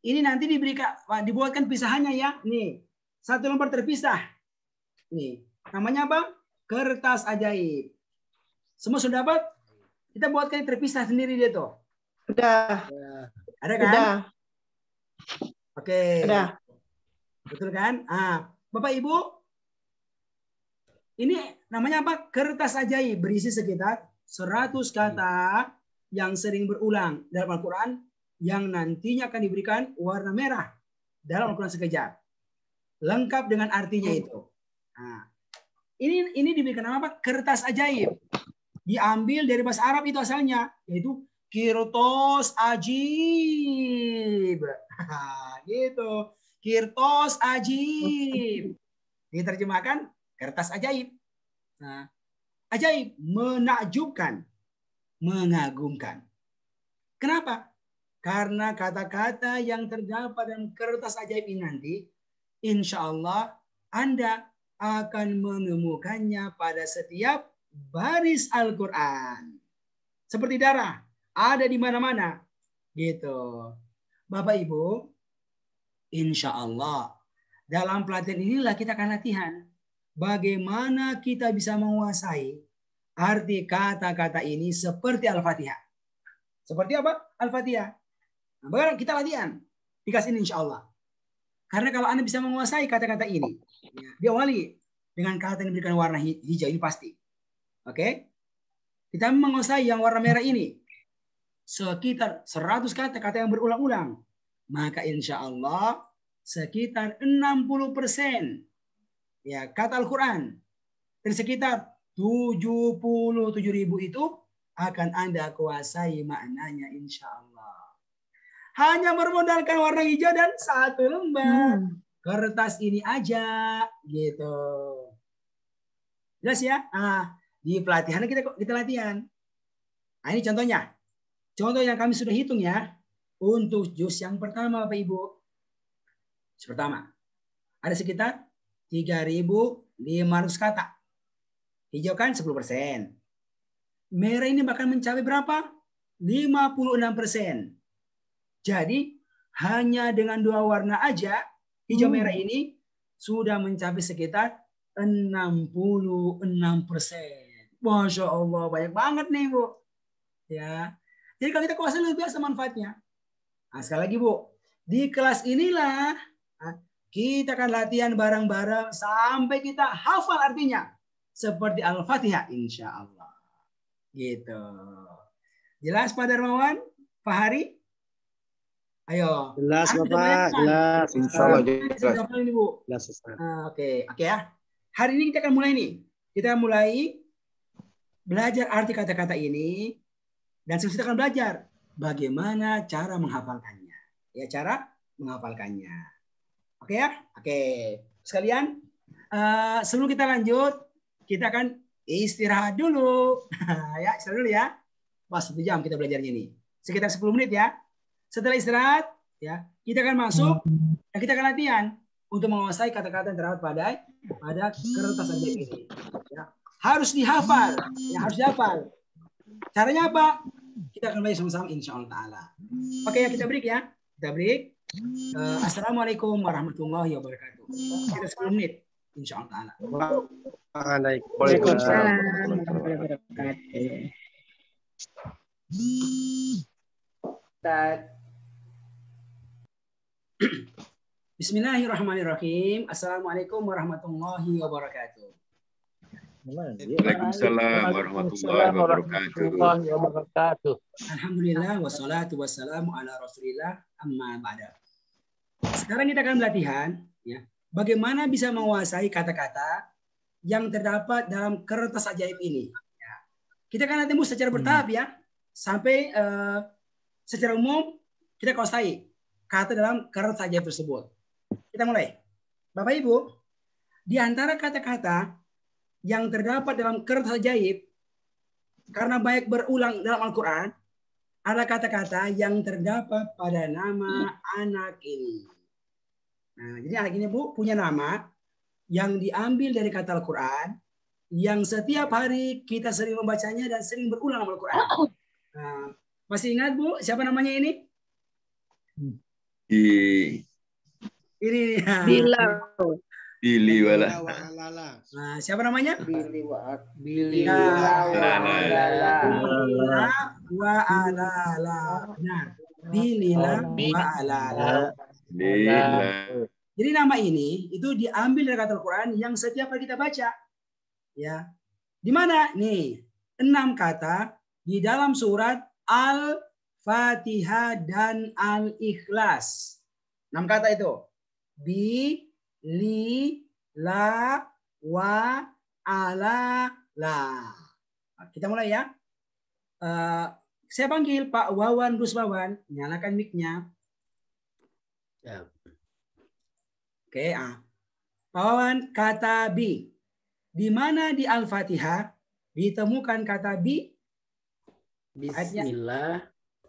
ini nanti dibuatkan pisahannya ya. Nih, 1 lembar terpisah. Nih, namanya apa? Kertas ajaib. Semua sudah dapat? Kita buatkan terpisah sendiri dia tuh. Udah. Ada kan? Udah. Oke. Udah. Betul kan? Bapak Ibu, ini namanya apa? Kertas ajaib berisi sekitar 100 kata yang sering berulang dalam Al-Quran yang nantinya akan diberikan warna merah dalam Al-Quran sekejap. Lengkap dengan artinya itu. Nah, ini diberikan nama apa? Kertas ajaib. Diambil dari bahasa Arab itu asalnya, yaitu kirtos ajib. Gitu. Kirtos ajib. Diterjemahkan kertas ajaib. Nah, ajaib, menakjubkan, mengagumkan. Kenapa? Karena kata-kata yang terdapat dalam kertas ajaib ini nanti, insya Allah Anda akan menemukannya pada setiap baris Al-Quran. Seperti darah, ada di mana-mana. Gitu. Bapak Ibu, insya Allah dalam pelatihan inilah kita akan latihan bagaimana kita bisa menguasai arti kata-kata ini seperti Al-Fatihah. Seperti apa? Al-Fatihah. Nah, bagaimana kita latihan? Dikasih ini insya Allah. Karena kalau Anda bisa menguasai kata-kata ini, diawali dengan kata yang diberikan warna hijau ini pasti. Oke? Kita menguasai yang warna merah ini. Sekitar 100 kata-kata yang berulang-ulang. Maka insya Allah sekitar 60% ya kata Al-Quran dari sekitar 77.000 itu akan Anda kuasai maknanya insya Allah. Hanya bermodalkan warna hijau dan 1 lembar kertas ini aja gitu. Jelas ya? Di pelatihan kita latihan. Nah, ini contohnya. Contoh yang kami sudah hitung ya. Untuk juz yang pertama Bapak Ibu. Pertama, ada sekitar 3.500 kata. Hijau kan 10%. Merah ini bahkan mencapai berapa? 56%. Jadi hanya dengan 2 warna aja, hijau merah ini sudah mencapai sekitar 66%. Masya Allah, banyak banget nih Bu. Ya, jadi kalau kita kuasai luar biasa manfaatnya. Nah, sekali lagi Bu, di kelas inilah kita akan latihan bareng-bareng sampai kita hafal artinya. Seperti Al-Fatihah insya Allah. Gitu. Jelas Pak Darmawan? Pak Hari? Ayo. Jelas Bapak, jelas. Insya Allah jelas. Jelas Ustaz. Oke ya. Hari ini kita akan mulai nih. Kita mulai belajar arti kata-kata ini. Dan kita akan belajar bagaimana cara menghafalkannya. Ya, cara menghafalkannya. Oke ya? Oke. Sekalian, sebelum kita lanjut, kita akan istirahat dulu. Ya, istirahat dulu ya. Pas 1 jam kita belajarnya ini. Sekitar 10 menit ya. Setelah istirahat, ya, kita akan masuk dan kita akan latihan untuk menguasai kata-kata yang terdapat pada kertas ajaib ini. Ya. Harus dihafal. Ya, harus dihafal. Caranya apa? Kita akan belajar sama-sama insya Allah Ta'ala. Oke ya, kita break ya. Kita break. Assalamualaikum warahmatullahi wabarakatuh. Kita 10 menit insya Allah Ta'ala. Waalaikumsalam warahmatullahi wabarakatuh. Bismillahirrahmanirrahim. Assalamualaikum warahmatullahi wabarakatuh. Waalaikumsalam warahmatullahi wabarakatuh. Alhamdulillah wassalatu wassalamu ala Rasulillah amma ba'da. Sekarang kita akan latihan ya, bagaimana bisa menguasai kata-kata yang terdapat dalam kertas ajaib ini. Ya. Kita akan latihan secara bertahap ya, sampai secara umum kita kuasai kata dalam kertas ajaib tersebut. Kita mulai. Bapak Ibu, di antara kata-kata yang terdapat dalam kertas ajaib, karena banyak berulang dalam Al-Quran, ada kata-kata yang terdapat pada nama anak ini. Nah, jadi anak ini Bu punya nama yang diambil dari kata Al-Quran, yang setiap hari kita sering membacanya dan sering berulang dalam Al-Quran. Nah, masih ingat Bu siapa namanya ini? Ini ya. Billy wala. Nah, siapa namanya? Billy wa alala. Benar. Bilila wa alala. Jadi nama ini itu diambil dari kata Al-Quran yang setiap hari kita baca. Ya. Di mana? Nih, 6 kata di dalam surat Al-Fatihah dan Al-Ikhlas. 6 kata itu. Bi, li, la, wa, ala, la. Kita mulai ya. Saya panggil Pak Wawan Rusbawan. Nyalakan mic-nya. Ya. Oke, Pak Wawan, kata bi. Di mana di Al-Fatihah ditemukan kata bi? Bismillah.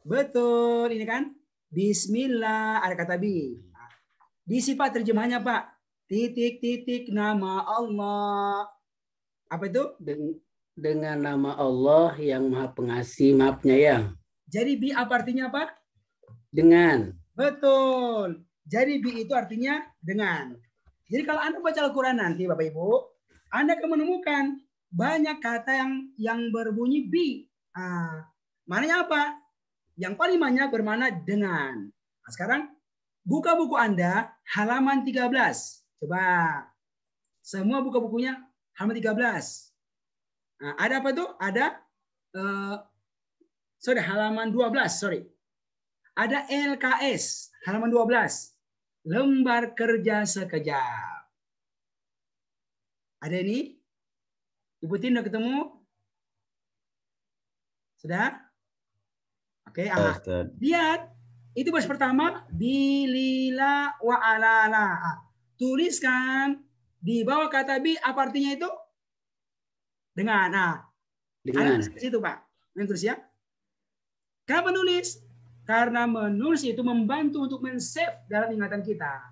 Betul, ini kan. Bismillah, ada kata bi. Di sifat terjemahnya Pak, titik-titik nama Allah. Apa itu? Dengan nama Allah yang Maha Pengasih, Maha Penyayang. Jadi bi apa artinya Pak? Dengan. Betul. Jadi bi itu artinya dengan. Jadi kalau Anda baca Al-Quran nanti Bapak Ibu, Anda akan menemukan banyak kata yang berbunyi bi. Maknanya apa? Yang paling banyak bermakna dengan. Nah, sekarang buka buku Anda halaman 13. Coba. Semua buka bukunya halaman 13. Nah, ada apa tuh? Ada halaman 12, sorry. Ada LKS halaman 12. Lembar kerja sekejap. Ada ini? Ibu Tin udah ketemu? Sudah? Oke, lihat. Itu baris pertama, bilila wa alala. Tuliskan di bawah kata bi apa artinya itu? Dengan. Dengan. Ada di situ, Pak. Menulis ya. Kenapa menulis? Karena menulis itu membantu untuk men-save dalam ingatan kita.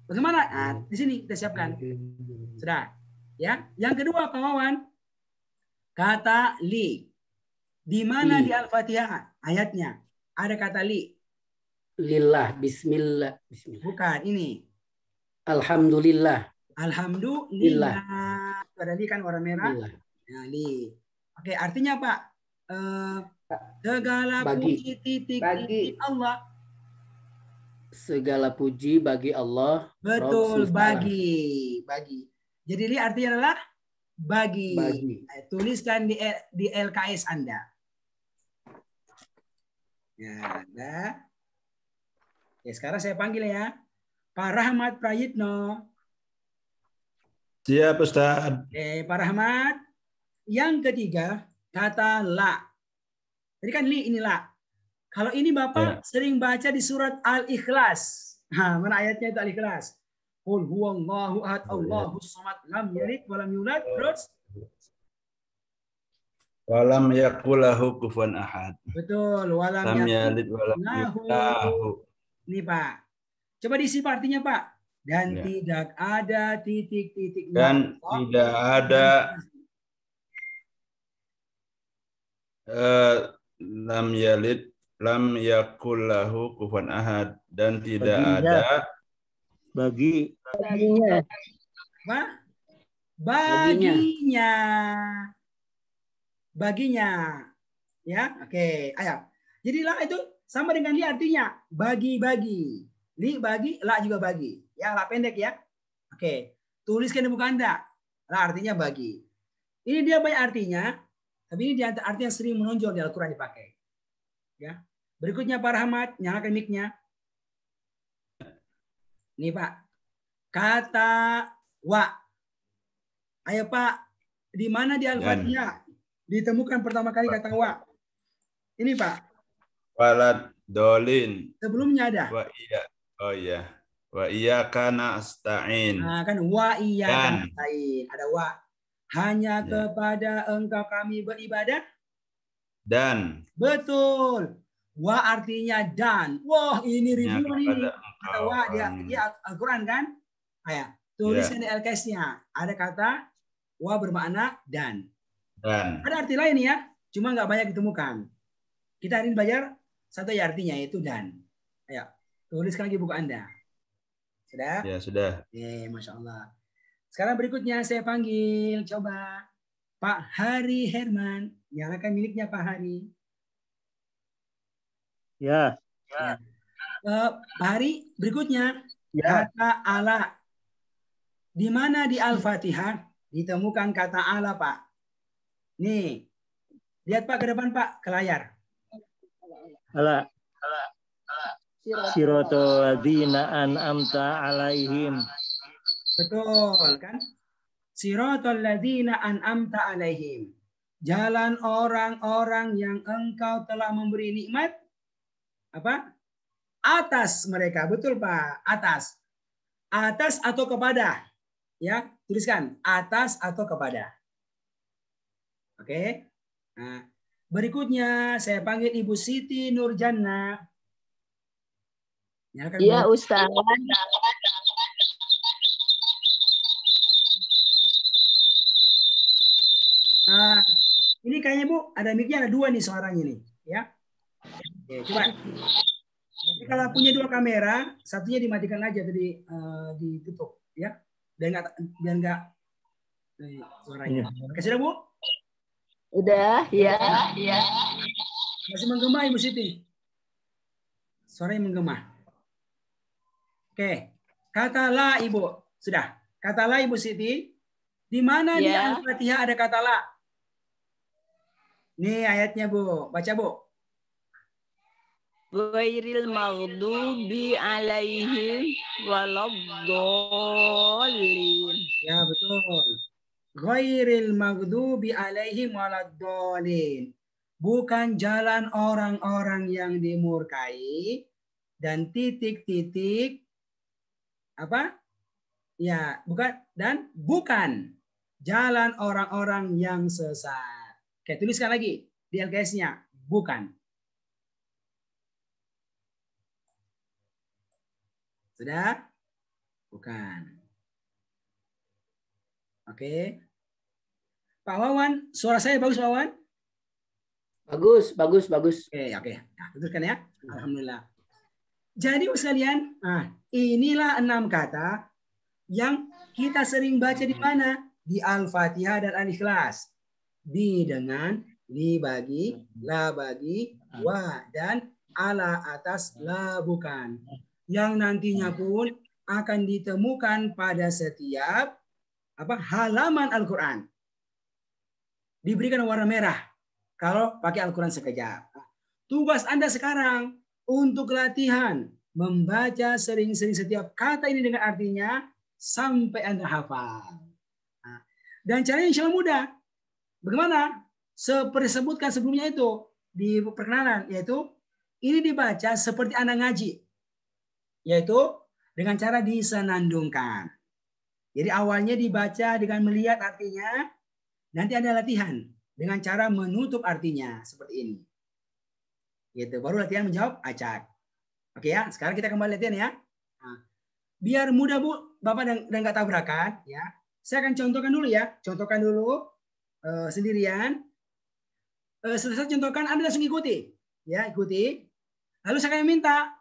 Bagaimana? Di sini kita siapkan. Sudah. Ya. Yang kedua, Pak Wawan. Kata li. Di mana di Al-Fatihah ayatnya ada kata li? Lillah, bismillah. Bismillah. Bukan, ini. Alhamdulillah. Alhamdulillah. Ada li kan warna merah. Lillah. Nah, li. Oke, artinya Pak, segala Bagi. puji titik Allah. Segala puji bagi Allah. Betul, Rabb semesta alam. bagi. Jadi li artinya adalah bagi. Tuliskan di LKS Anda. Ya, ada. Ya, sekarang saya panggil ya. Pak Rahmat Prayitno. Siap, Ustaz. Pak Rahmat. Yang ketiga, kata la. Tadi kan li, ini la. Kalau ini Bapak sering baca di surat Al-Ikhlas. Mana ayatnya itu Al-Ikhlas? Qul huwallahu ahad, Allahus samad, lam yalid wa lam yulad. Terus Walam yakulahu kufuwan ahad. betul, walam yalid walam yulad. Ini Pak. Coba diisi artinya Pak. Dan tidak ada titik-titik. Dan tidak ada lam yalid lam yakulahu kufuwan ahad, dan tidak ada baginya. Apa? Baginya. Ya, oke. Ayo. Jadi la itu sama dengan li artinya bagi-bagi. Li bagi, la juga bagi. Ya, la pendek ya. Oke. Tuliskan di buku Anda. La artinya bagi. Ini dia banyak artinya, tapi ini dia arti yang sering menonjol di Al-Quran dipakai. Ya. Berikutnya Pak Rahmat, nyalakan mic-nya. Nih Pak. Kata wa. Ayo Pak, di mana di Al-Fatihah ditemukan pertama kali kata wa? Ini Pak. Walad dolin. Sebelumnya ada. Wa iya. Oh iya. Wa iyyaka nasta'in. Nah, kan wa iyyaka nasta'in. Ada wa. Hanya kepada Engkau kami beribadah. Dan. Betul. Wa artinya dan. Wah, ini ribuan ini. Kata wa dia Al-Quran kan? Ayo, tuliskan di LKS-nya. Ada kata wa bermakna dan. Ada arti lain ya, cuma nggak banyak ditemukan. Kita hari ini belajar satu ya artinya, yaitu dan. Ayo, tuliskan lagi buku Anda. Sudah? Ya, sudah. Masya Allah. Sekarang berikutnya saya panggil, coba Pak Hari Herman. Nyalakan miliknya Pak Hari. Ya. Pak Hari, berikutnya kata Allah. Di mana di Al-Fatihah ditemukan kata Allah, Pak? Nih, lihat Pak ke depan Pak, ke layar. Ala siratal ladzina an'amta alaihim. Betul kan? Siratal ladzina an'amta alaihim. Jalan orang-orang yang engkau telah memberi nikmat apa? Atas mereka. Betul Pak, atas. Atas atau kepada. Ya, tuliskan atas atau kepada. Oke. Nah, berikutnya saya panggil Ibu Siti Nurjana. Iya, Ustaz. Nah, ini kayaknya Bu, ada mic-nya ada dua nih suaranya nih, ya. Oke, coba. Jadi kalau punya dua kamera, satunya dimatikan aja tadi ditutup, ya. Biar nggak suaranya. Oke, sudah Bu? Udah, ya. Masih menggema Ibu Siti? Suaranya menggema. Oke, kata la Ibu. Sudah. Kata la Ibu Siti. Di mana di Al-Fatihah ada kata la? Nih ayatnya Bu. Baca Bu. Ghairil maghdubi alaihim waladdallin. Ya, betul. Ghairil maghdubi alaihim waladdallin. Bukan jalan orang-orang yang dimurkai dan titik-titik apa? Ya, bukan dan bukan jalan orang-orang yang sesat. Oke, tuliskan lagi di LKS-nya, bukan. Sudah? Bukan. Oke. Pak Wawan, suara saya bagus Pak Wawan? Bagus, bagus, bagus. Oke. Nah, tuliskan ya. Alhamdulillah. Jadi sekalian, inilah 6 kata yang kita sering baca di mana? Di Al-Fatihah dan Al-Ikhlas. Bi dengan, li bagi, la bagi, wa dan ala atas, la bukan. Yang nantinya pun akan ditemukan pada setiap halaman Al-Quran. Diberikan warna merah kalau pakai Al-Quran sekejap. Tugas Anda sekarang untuk latihan membaca sering-sering setiap kata ini dengan artinya sampai Anda hafal. Dan caranya insya Allah mudah. Bagaimana? Seperti sebutkan sebelumnya itu di perkenalan, yaitu ini dibaca seperti Anda ngaji. Yaitu dengan cara disenandungkan. Jadi awalnya dibaca dengan melihat artinya, nanti Anda latihan dengan cara menutup artinya seperti ini. Gitu. Baru latihan menjawab acak. Oke ya, sekarang kita kembali latihan ya. Biar mudah Bu, Bapak dan nggak tabrakan ya. Saya akan contohkan dulu ya. Contohkan dulu sendirian. Setelah saya contohkan, Anda langsung ikuti. Ya, ikuti. Lalu saya akan minta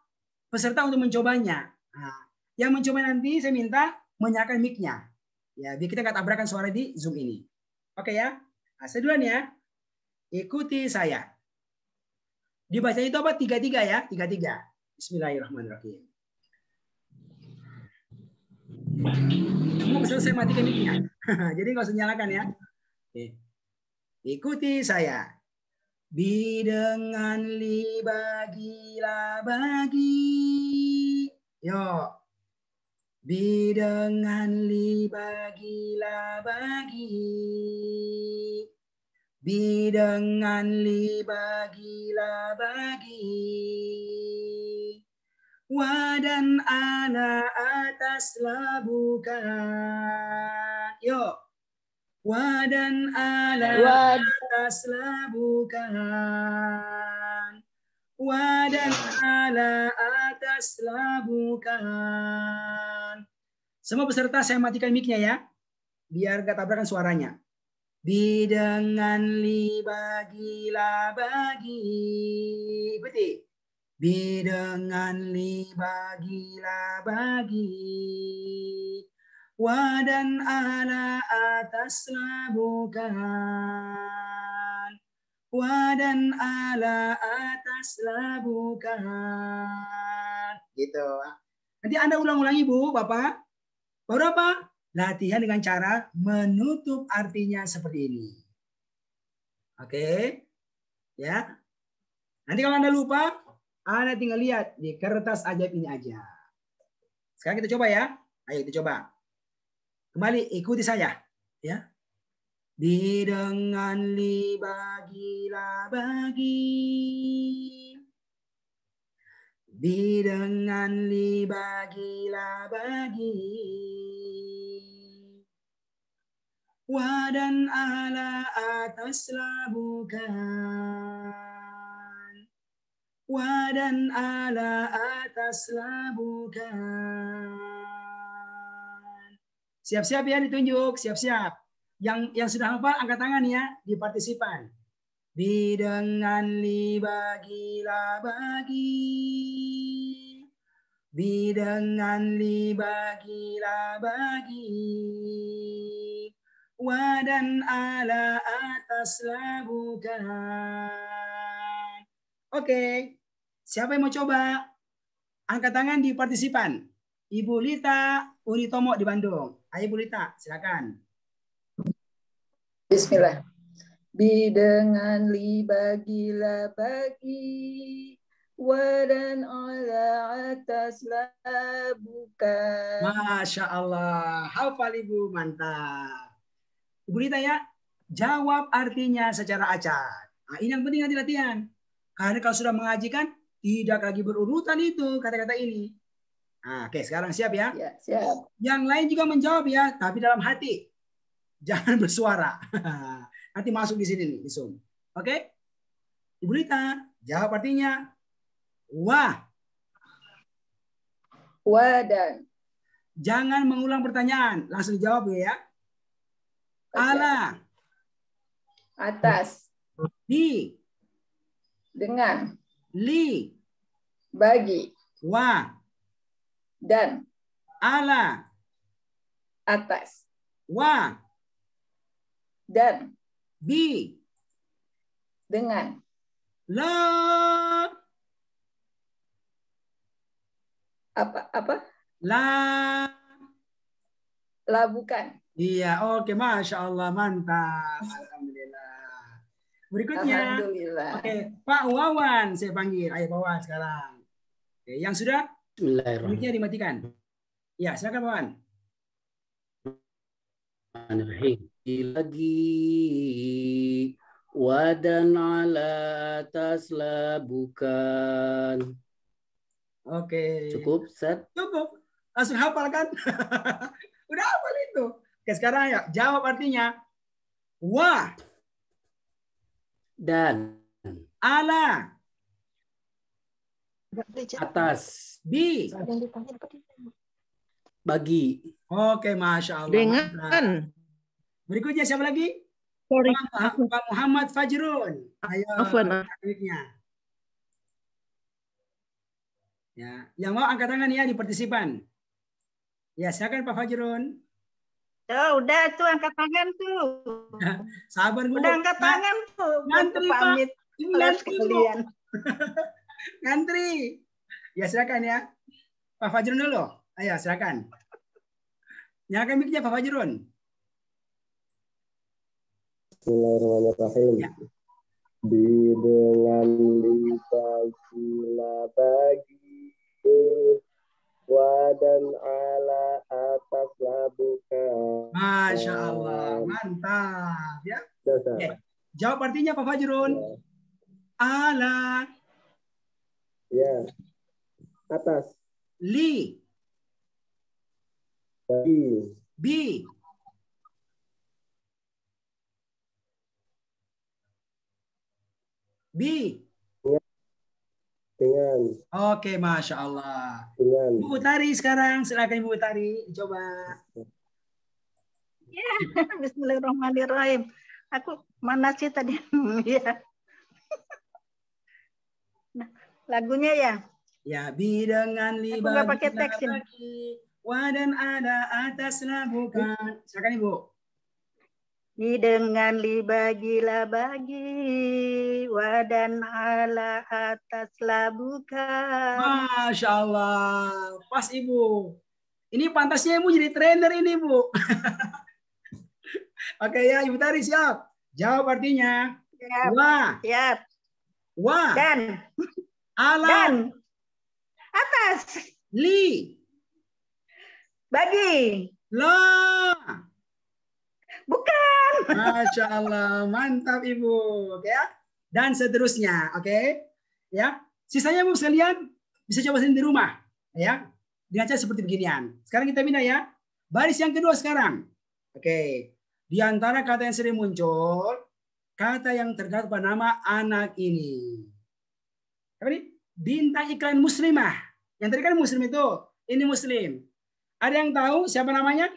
peserta untuk mencobanya. Yang mencoba nanti saya minta menyalakan mic-nya. Ya, biar kita nggak tabrakan suara di Zoom ini. Oke ya. Saya duluan ya. Ikuti saya. Dibaca itu apa? 3-3 ya. 3-3. Bismillahirrahmanirrahim. Semua peserta saya matikan mic-nya. Jadi nggak usah nyalakan ya. Oke. Ikuti saya. Bi dengan li bagi la bagi. Yo. Bi dengan li bagi la bagi. Bi dengan li bagi la bagi. Wa dan ala atas la bukan. Yo. Wa dan ala atas la bukan. Wa dan ala atas la bukan. Semua peserta saya matikan mic-nya ya. Biar gak tabrakan suaranya. Bi dengan li bagi la bagi. Ikuti. Bi dengan li bagi la bagi. Wa dan ala atas la bukan. Wa dan ala atas la bukan. Gitu. Nanti Anda ulang-ulangi Bu, Bapak. Baru apa? Latihan dengan cara menutup artinya seperti ini. Oke. Ya. Nanti kalau Anda lupa, Anda tinggal lihat di kertas ajaib ini aja. Sekarang kita coba ya. Ayo kita coba. Kembali ikuti saya. Ya. Bi dengan li bagilah bagi. Bi dengan li bagilah bagi. Wa dan ala ataslah bukan. Wa dan ala ataslah bukan. Siap-siap ya ditunjuk, siap-siap. Yang sudah hafal angkat tangan ya di partisipan. Bi dengan li bagilah bagi. Bi dengan li bagilah bagi. Wa dan ala ataslah bukan. Oke. Siapa yang mau coba? Angkat tangan di partisipan. Ibu Lita Unitomo di Bandung. Ayo Ibu Lita, silakan. Bismillah. Bi dengan li bagilah bagi, wa dan ala atas lah bukan. Masya Allah, hafal Ibu, mantap. Ibu Lita ya, jawab artinya secara acak. Nah, ini yang penting nanti latihan. Karena kalau sudah mengajikan, tidak lagi berurutan itu kata-kata ini. Nah, oke, sekarang siap ya? Ya, siap. Yang lain juga menjawab ya, tapi dalam hati. Jangan bersuara. Nanti masuk di sini nih, di Zoom. Oke? Ibu Lita, jawab artinya. Wah. Wadan. Jangan mengulang pertanyaan. Langsung jawab ya. Ala. Atas. Di. Dengan. Li. Bagi. Wa. Dan. Ala. Atas. Wa. Dan. Bi. Dengan. La. Apa? La. La bukan. Iya, oke, Masya Allah, mantap. Alhamdulillah. Berikutnya. Alhamdulillah. Oke, Pak Wawan saya panggil. Ayo Pak Wawan sekarang. Oke, yang sudah? Mic-nya dimatikan. Ya, silakan Pak Wawan. Lagi wadan ala atas lah bukan. Oke. Cukup, Set? Cukup. Langsung hafal kan? Udah hafal itu. Oke, sekarang ya, jawab artinya. Wa. Dan. Ala. Atas. Bi. Bagi. Oke, Masya Allah. Dengan. Berikutnya siapa lagi? Sorry. Pak Muhammad Fajrun. Ayo. Mic-nya. Ya, yang mau angkat tangan ya di partisipan. Ya, silakan Pak Fajrun. Oh, udah tuh angkat tangan tuh. Sabar Bu. Udah angkat tangan tuh. Ngantri pamit. Ngantri kalian. Ngantri. Ya, silakan ya. Pak Fajrun dulu. Ayo, silakan. Nyalakan mic-nya Pak Fajrun. Bismillahirrahmanirrahim. Ya. Bi dengan li bagilah bagi, wa dan ala atas lah bukan. Masya Allah, mantap ya. Oke. Jawab artinya Pak Fajrun. Ya. Ala. Ya. Atas. Li. Bagi. Bi. Bi. Dengan. Oke, Masya Allah. Dengan. Bu Utari sekarang, silakan Bu Utari, coba. Ya, Bismillahirrahmanirrahim. Aku mana sih tadi? Ya. Nah, lagunya ya. Ya, bi dengan li aku nggak pakai teks ini. Wadan ada atas lah bukan. Silakan Ibu. Bi dengan li bagilah bagi, wadan ala atas lah bukan. Masya Allah, pas Ibu. Ini pantasnya Ibu jadi trainer ini Bu. Oke ya, Ibu Tari siap. Jawab artinya. Siap. Wah. Siap. Wa. Dan. Ala. Dan. Atas. Li. Bagi. La. Bukan. Masya Allah, mantap Ibu. Oke ya. Dan seterusnya, oke? Ya. Sisanya Ibu sekalian bisa coba sendiri di rumah, ya. Dengan cara seperti beginian. Sekarang kita pindah ya. Baris yang kedua sekarang. Oke. Di antara kata yang sering muncul, kata yang terdapat pada nama anak ini. Apa ini? Bintang iklan muslimah. Yang tadi kan muslim itu. Ini muslim. Ada yang tahu siapa namanya?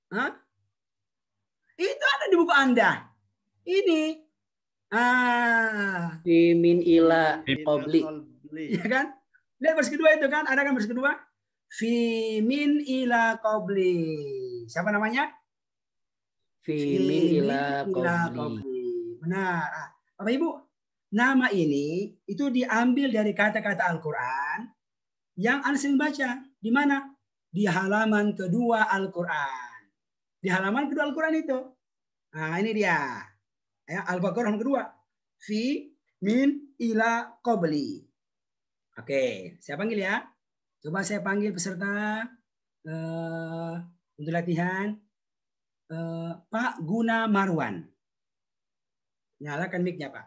Hah? Itu ada di buku Anda. Ini. Fi min ila qabli. Ya kan? Lihat baris kedua itu kan? Ada kan baris kedua? Fi min ila qabli. Siapa namanya? Fi min ila qabli. Benar. Bapak Ibu, nama ini itu diambil dari kata-kata Al-Quran yang Anda sering baca. Di mana? Di halaman kedua Al-Quran. Di halaman kedua Al-Quran itu. Nah, ini dia. Ya, Al-Baqarah kedua. Fi min ila qabli. Oke, saya panggil ya. Coba saya panggil peserta untuk latihan. Pak Guna Marwan. Nyalakan mic-nya, Pak.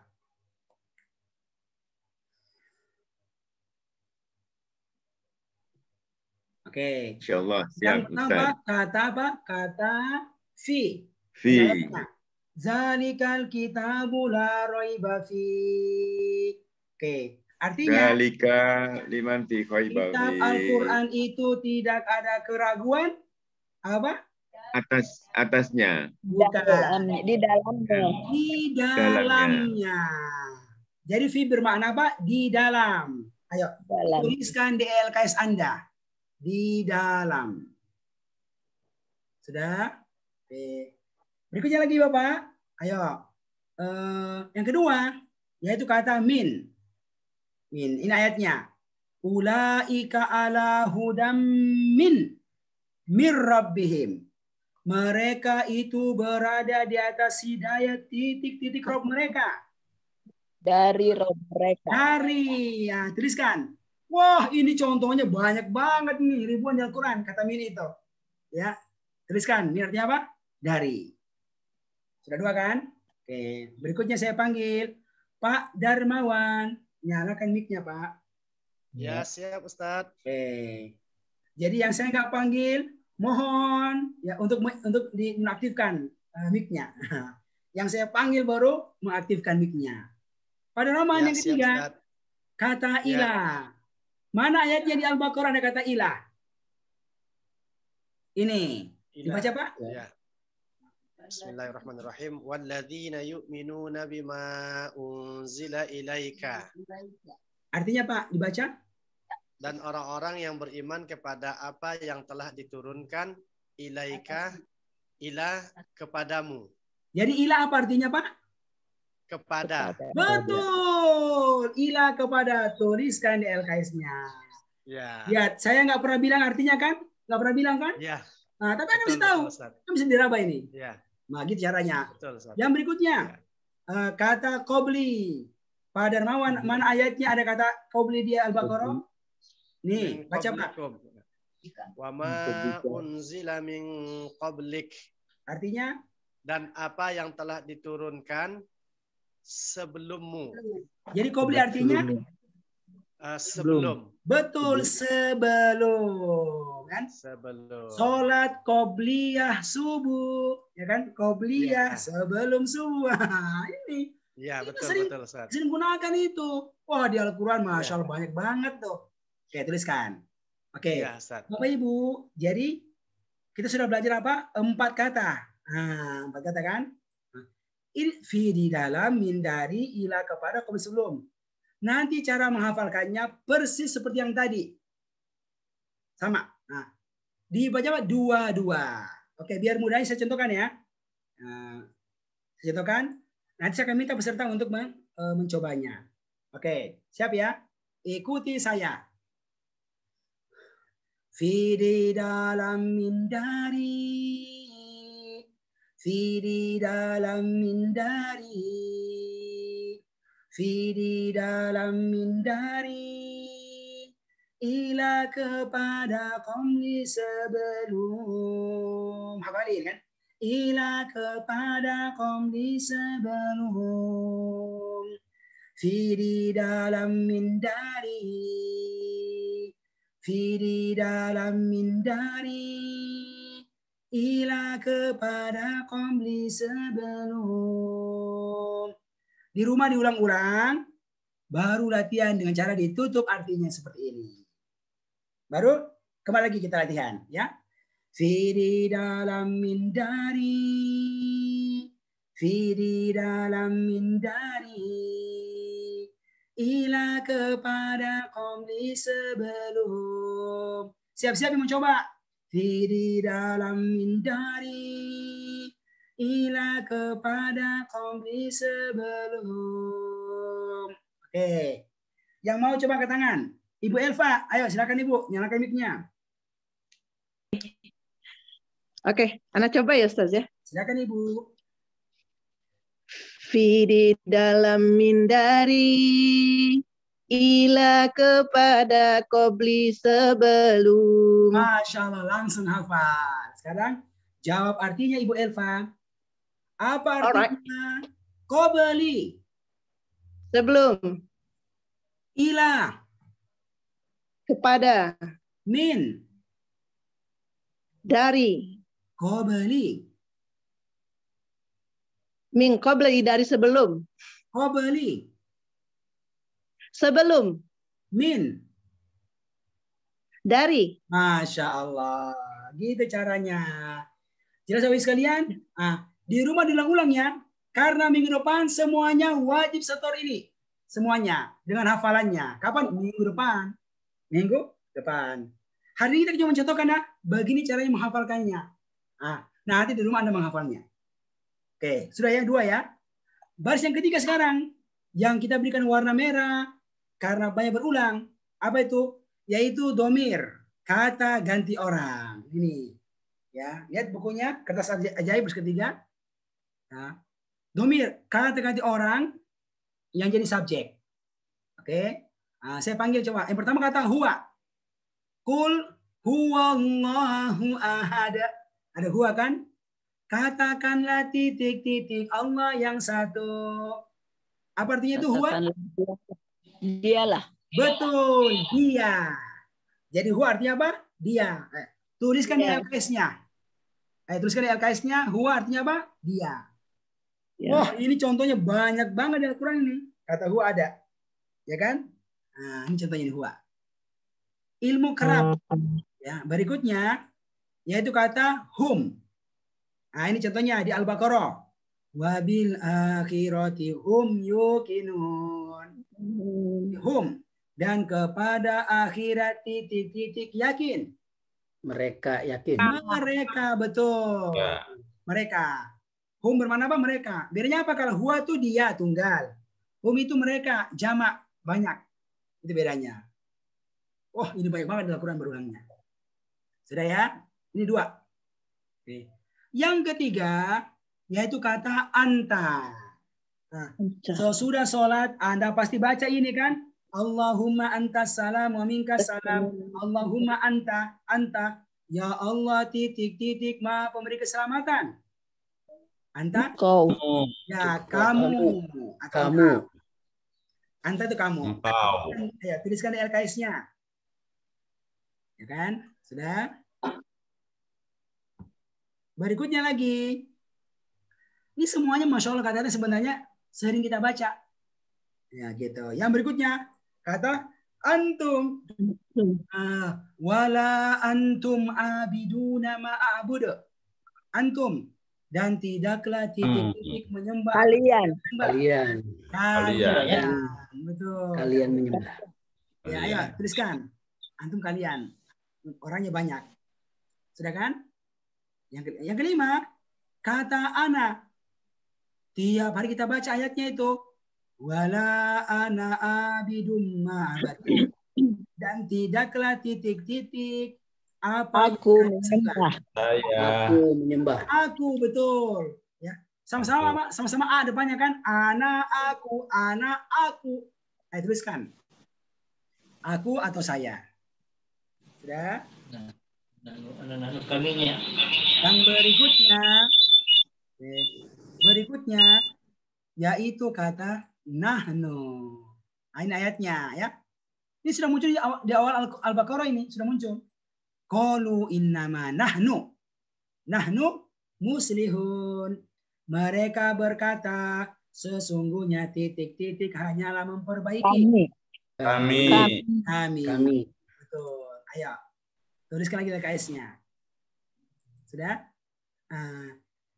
Oke. Insyaallah Yang siap pertama Ustaz. kata apa? Kata fi. Fi. Zalikal kitabu la raiba fi. Oke. Artinya Dalika liman fi khaiba kitab Al-Quran itu tidak ada keraguan. Apa? Atasnya. Bukan. Di dalamnya. Di dalamnya. Jadi fi bermakna apa? Di dalam. Ayo, tuliskan di LKS Anda. Di dalam. Sudah? Oke. Berikutnya lagi Bapak. Ayo. Yang kedua, yaitu kata min. Min. Ini ayatnya. Ulaika ala hudam min rabbihim. Mereka itu berada di atas hidayah titik-titik Rob mereka. Dari Rob mereka. Dari. Ya, tuliskan. Wah, ini contohnya banyak banget nih, ribuan di Al-Quran, kata min itu. Ya, tuliskan. Ini artinya apa? Dari. Sudah dua kan? Oke, berikutnya saya panggil Pak Darmawan. Nyalakan mic-nya, Pak. Ya, siap Ustadz. Oke. Jadi yang saya nggak panggil, mohon ya untuk mengaktifkan mic-nya. Yang saya panggil baru mengaktifkan mic-nya. Pada roman yang ketiga, kata ilah. Mana ayatnya di Al-Baqarah ada kata ilah? Ini. Dibaca, Pak? Ya. Bismillahirrahmanirrahim. Walladzina yu'minuna bima unzila ilaika. Artinya, Pak, dibaca? Dan orang-orang yang beriman kepada apa yang telah diturunkan ilaika, ilah kepadamu. Jadi ilah apa artinya, Pak? Kepada. Betul. Ilah kepada. Tuliskan di LKS-nya. Ya. Lihat, saya nggak pernah bilang artinya kan? Nggak pernah bilang kan? Ya. Nah, tapi Anda bisa tahu. Anda bisa diraba ini. Ya. Nah, gitu caranya. Betul, Ustaz. Yang berikutnya, kata qabli. Pak Darmawan, mana ayatnya ada kata qabli di Al-Baqarah? Nih, baca Pak. Wa ma unzila min qablik. Artinya? Dan apa yang telah diturunkan sebelummu. Jadi qabli artinya? Sebelum. Betul, sebelum. Kan? Sebelum. Sholat qobliyah subuh. Ya kan? Qobliyah sebelum subuh. Ini. Ya, betul, sering, betul, Ustaz. sering gunakan itu. Wah, di Al-Quran Masya Allah banyak banget tuh. Oke, tuliskan. Oke, ya, Bapak Ibu, jadi kita sudah belajar apa? 4 kata. Nah, 4 kata kan? Fi di dalam, min dari, ila kepada, qabli sebelum. Nanti cara menghafalkannya persis seperti yang tadi. Sama. Nah, dibaca apa? Dua-dua. Oke, biar mudah saya contohkan ya. Nah, saya contohkan. Nanti saya akan minta peserta untuk mencobanya. Oke, siap ya? Ikuti saya. Fi di dalam min dari. fi di dalam min dari, fi di dalam min dari, ila kepada qomli sebelum. Hafalin kan? Ila kepada qomli sebelum, fi di dalam min dari, fi di dalam min dari, ila kepada qomli sebelum. Di rumah diulang-ulang, baru latihan dengan cara ditutup artinya seperti ini. Baru kembali lagi kita latihan, ya. Fi di dalam min dari, fi di dalam min dari, ila kepada qomli sebelum. Siap-siap yang mencoba. Fi di dalam min dari, ila kepada qomli sebelum. Oke. Yang mau coba ke tangan. Ibu Elva, ayo silakan Ibu, nyalakan mic-nya. Oke, anak coba ya Ustaz ya. Silakan Ibu. Fi di dalam min dari, ila kepada qobli sebelum. Masya Allah, langsung hafal. Sekarang jawab artinya Ibu Elva. Apa artinya qobli? Sebelum. Ila. Kepada. Min. Dari. Qobli. Min qobli dari sebelum. Qobli. Sebelum. Min. Dari. Masya Allah. Gitu caranya. Jelas Bapak sekalian? Di rumah diulang-ulang ya. Karena minggu depan semuanya wajib setor ini. Semuanya. Dengan hafalannya. Kapan? Minggu depan. Minggu depan. Hari ini kita cuma mencontohkan ya. Begini caranya menghafalkannya. Nah, nanti di rumah Anda menghafalnya. Oke. Sudah ya? 2 ya. Baris yang ketiga sekarang. Yang kita berikan warna merah. Karena banyak berulang. Apa itu? Yaitu domir. Kata ganti orang. Ini. Ya, lihat bukunya. Kertas ajaib baris ketiga. Nah, domir. Kata ganti orang. Yang jadi subjek. Oke. Nah, saya panggil coba. Yang pertama kata huwa. Kul huwallahu ahad. Ada huwa kan? Katakanlah titik-titik Allah yang satu. Apa artinya itu huwa? Dialah. Betul, dia. Jadi huwa artinya apa? Dia. Tuliskan di LKS-nya. Tuliskan di LKS-nya. Huwa artinya apa? Dia. Wah, ini contohnya banyak banget di Al-Quran ini. Kata huwa ada. Ya kan? Nah, ini contohnya ini huwa. Ilmu kerap. Ya, berikutnya yaitu kata hum. Nah, ini contohnya di Al-Baqarah. Wabil akhirati hum yuqinun. Hum. Dan kepada akhirat titik-titik yakin. Mereka yakin. Mereka, betul. Ya. Mereka. Hum bermakna apa? Mereka. Bedanya apa? Kalau huwa itu dia, tunggal. Hum itu mereka, jamak, banyak. Itu bedanya. Oh, ini banyak banget dalam Al-Quran berulangnya. Sudah ya? Ini 2. Oke. Yang ketiga, yaitu kata anta. Nah, sesudah sholat, Anda pasti baca ini kan? Allahumma antas salam wa minkas salam. Allahumma anta. Ya Allah titik-titik maha pemberi keselamatan. Anta? Kau. Ya, kamu. Kamu. Anta itu kamu. Engkau. Ya, tuliskan di LKS-nya. Ya kan? Sudah? Berikutnya lagi. Ini semuanya Masya Allah katanya sebenarnya sering kita baca. Ya gitu. Yang berikutnya. Kata antum. Wala antum abiduna ma'abudu. Antum. Dan tidaklah titik-titik menyembah. Kalian. Kalian. Betul. Kalian menyembah. Ya, ayo tuliskan. Antum kalian. Orangnya banyak. Sudah kan? Yang kelima, kata ana. Tiap hari kita baca ayatnya itu. Wala ana abidum ma'abadu. Dan tidaklah titik-titik Apa Aku yang menyembah. Aku menyembah. Aku, betul. Ya, sama-sama Pak, sama-sama A depannya kan. Anak aku. Ayo tuliskan. Aku atau saya. Sudah? Kaminya. Yang berikutnya yaitu kata nahnu. Ini ayatnya ya. Ini sudah muncul di awal Al-Baqarah, ini sudah muncul. Qalu innama nahnu muslihun. Mereka berkata sesungguhnya titik-titik hanyalah memperbaiki. Kami. Betul. Ayo. Tuliskan lagi TKS-nya. Sudah?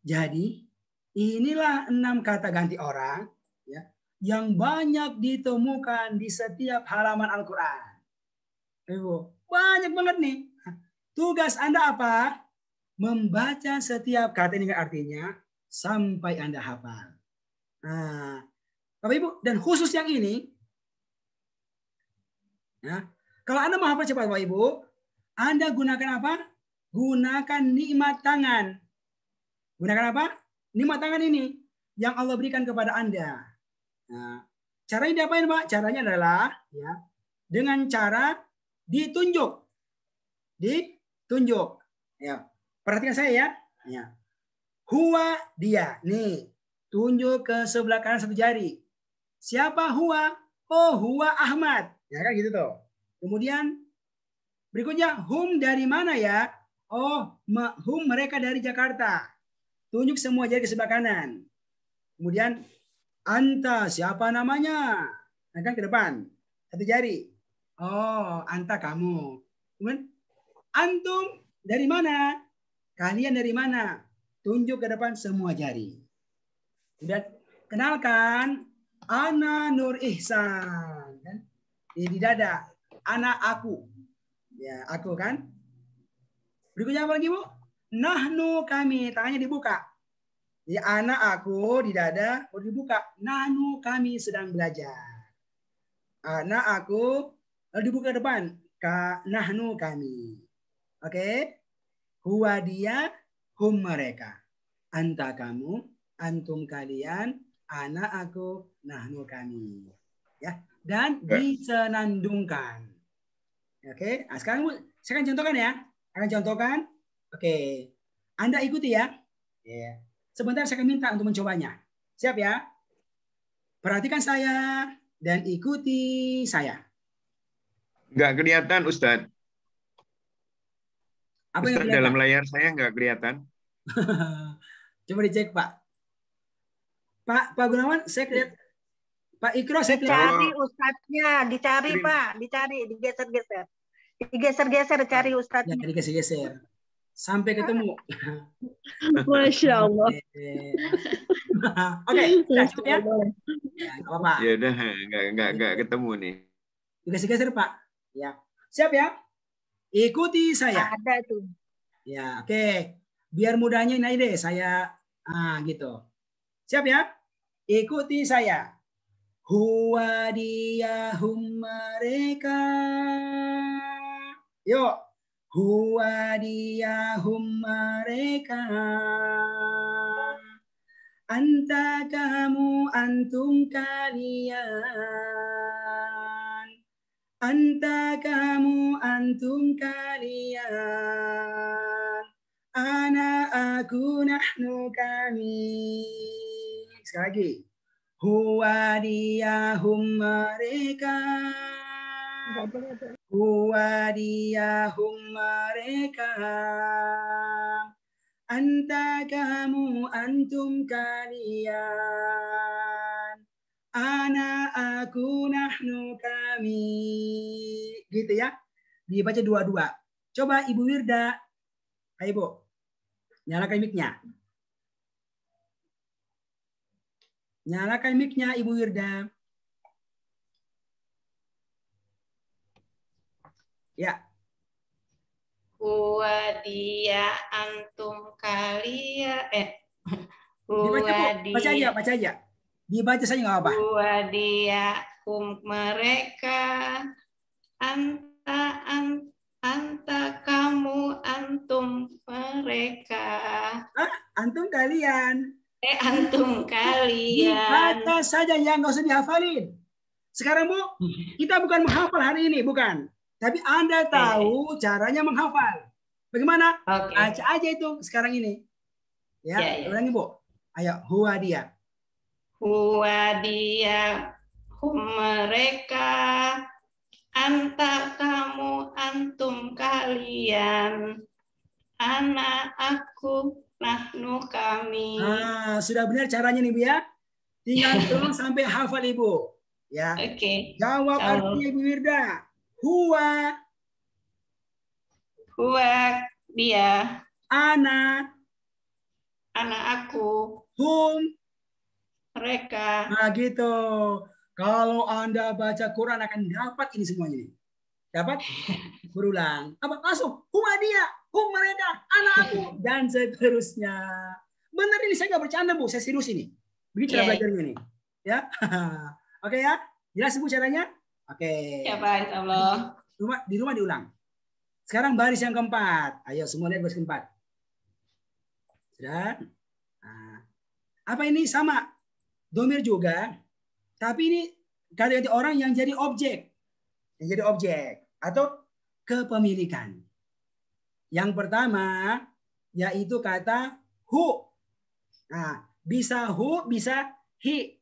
Jadi inilah 6 kata ganti orang ya, yang banyak ditemukan di setiap halaman Al-Quran. Ibu, banyak banget nih. Tugas Anda apa? Membaca setiap kata ini artinya sampai Anda hafal. Nah, Bapak Ibu, dan khusus yang ini, ya, kalau Anda mau hafal cepat Bapak Ibu, Anda gunakan apa? Gunakan nikmat tangan. Gunakan apa? Nikmat tangan ini yang Allah berikan kepada Anda. Nah, caranya diapain Pak? Caranya adalah ya, dengan cara ditunjuk. Ya, perhatikan saya ya. Ya. Huwa dia. Nih, tunjuk ke sebelah kanan satu jari. Siapa huwa? Oh, huwa Ahmad. Ya kan gitu tuh. Kemudian berikutnya hum dari mana ya? Oh, hum mereka dari Jakarta. Tunjuk semua jari ke sebelah kanan. Kemudian anta siapa namanya? Nah, kan ke depan. Satu jari. Oh, anta kamu. Kemudian antum dari mana? Kalian dari mana? Tunjuk ke depan semua jari. Kemudian kenalkan, ana Nur Ihsan. Kan? Di dada. Anak aku. Ya, aku kan. Berikutnya apa lagi, Bu? Nahnu kami. Tangannya dibuka. Jadi anak aku di dada, baru dibuka. Nahnu kami sedang belajar. Anak aku, lalu dibuka ke depan. Nahnu kami. Oke? Huwa dia, hum mereka. Anta kamu, antum kalian, anak aku, nahnu kami. Ya, dan disenandungkan. Oke, nah, sekarang saya akan contohkan ya. Akan contohkan. Oke, Anda ikuti ya. Ya. Sebentar saya akan minta untuk mencobanya. Siap ya? Perhatikan saya dan ikuti saya. Nggak kelihatan, Ustadz. Apa yang Ustadz, dalam layar saya nggak kelihatan. Coba dicek, Pak. Pak Gunawan, saya kelihatan. Pak Ikro, saya kelihatan. Dicari ustadznya, dicari Pak, dicari, digeser-geser. Digeser-geser cari ustadznya. Ya, digeser-geser. Sampai ketemu. Masya Allah. Oke, cukup ya. Apa? Ya udah, nggak ketemu nih. Digeser-geser Pak. Ya, siap ya. Ikuti saya. Ada tuh. Ya, oke. Biar mudahnya ini deh, saya gitu. Siap ya? Ikuti saya. Huwa dia hum mereka. Yuk. Huwa dia hum mereka. Anta kamu antum kalian. Anta kamu antum kalian. Ana aku nahnu kami. Sekali lagi. Huwa dia hum mereka. Huwa dia hum mereka. Anta kamu antum kalian. Ana aku nahnu kami. Gitu ya. Dibaca dua-dua. Coba Ibu Wirda. Ayo Bu. Nyalakan mic-nya. Nyalakan mic-nya Ibu Wirda. Ya. Huwa dia antum kalian. Baca aja. Dibaca saja nggak apa-apa. Huwa dia mereka. Anta kamu antum kalian. Dibaca saja ya, nggak usah dihafalin. Sekarang Bu, kita bukan menghafal hari ini, bukan. Tapi Anda tahu caranya menghafal. Bagaimana? Baca aja itu sekarang ini. Ya, ulangi Bu. Ayo, huwa dia. Huwa dia, mereka, anta kamu, antum kalian, anak aku, nahnu kami. Ah, sudah benar caranya nih Bu ya. Tinggal tolong sampai hafal Ibu. Ya. Oke. Jawab artinya Ibu Wirda. Huwa. Huwa dia. Anak aku. Hum. Mereka. Nah gitu. Kalau Anda baca Quran akan dapat ini semuanya nih. Dapat? Berulang. Apa? Langsung. Huwa dia. Hum mereka. Anak aku. Dan seterusnya. Benar ini saya nggak bercanda Bu. Saya serius ini. Begitu cara belajarnya nih. Ya. Oke ya. Jelas Bu caranya? Oke. Ya Pak, insyaallah. Di rumah diulang. Sekarang baris yang keempat. Ayo semua lihat baris keempat. Sudah. Nah, apa ini sama? Domir juga. Tapi ini ganti orang yang jadi objek. Yang jadi objek. Atau kepemilikan. Yang pertama yaitu kata hu. Nah, bisa hu, bisa hi.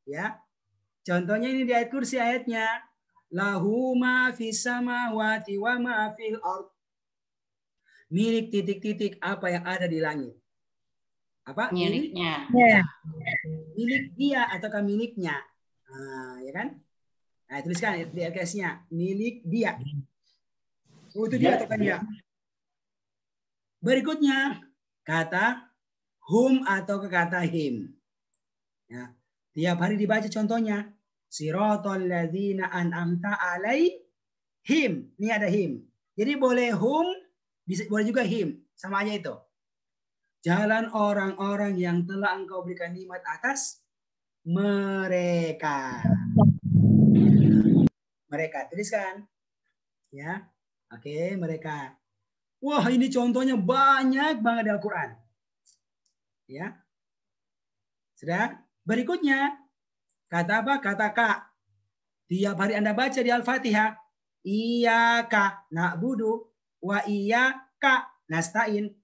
Ya. Contohnya ini di ayat kursi ayatnya. Lahu ma fis samawati wa ma fil ard. Milik titik-titik apa yang ada di langit. Apa? Miliknya. Milik dia ataukah miliknya. Nah, ya kan? Nah, tuliskan di LKS-nya. Milik dia. Oh, itu dia ataukah dia. Berikutnya kata hum atau kata him. Ya. Tiap hari dibaca contohnya. Siratal ladzina an'amta alaihim. Ini ada him. Jadi boleh hum, boleh juga him. Sama aja itu. Jalan orang-orang yang telah engkau berikan nikmat atas mereka. Mereka. Tuliskan. Ya. Oke, mereka. Wah, ini contohnya banyak banget di Al-Quran. Ya. Sudah? Berikutnya, kata apa? Kata ka. Tiap hari Anda baca di Al-Fatihah. Iyyaka na'budu wa iyyaka nasta'in.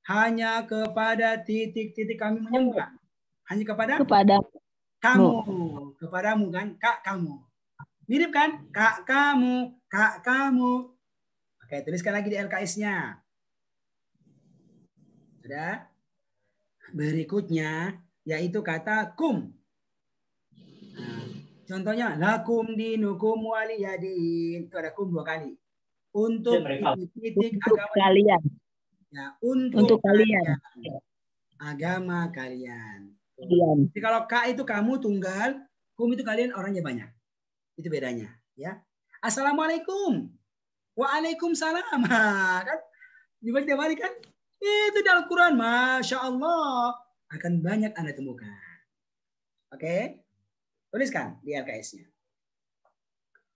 Hanya kepada titik-titik kami menyembah. Hanya kepada kamu. Kepadamu kan? Kak kamu. Mirip kan? Kak kamu. Kak kamu. Oke, tuliskan lagi di LKS-nya. Sudah? Berikutnya yaitu kata kum. Nah, contohnya lakum dinukum waliyadin. Itu ada kum 2 kali. Untuk titik agama kalian. Ya, untuk kalian. Agama kalian. Jadi kalau ka itu kamu tunggal, kum itu kalian orangnya banyak. Itu bedanya, ya. Assalamualaikum. Waalaikumsalam. Kan? Dibaca tiap hari kan? Itu di Al-Quran. Masya Allah. Akan banyak Anda temukan. Oke. Tuliskan di LKS-nya.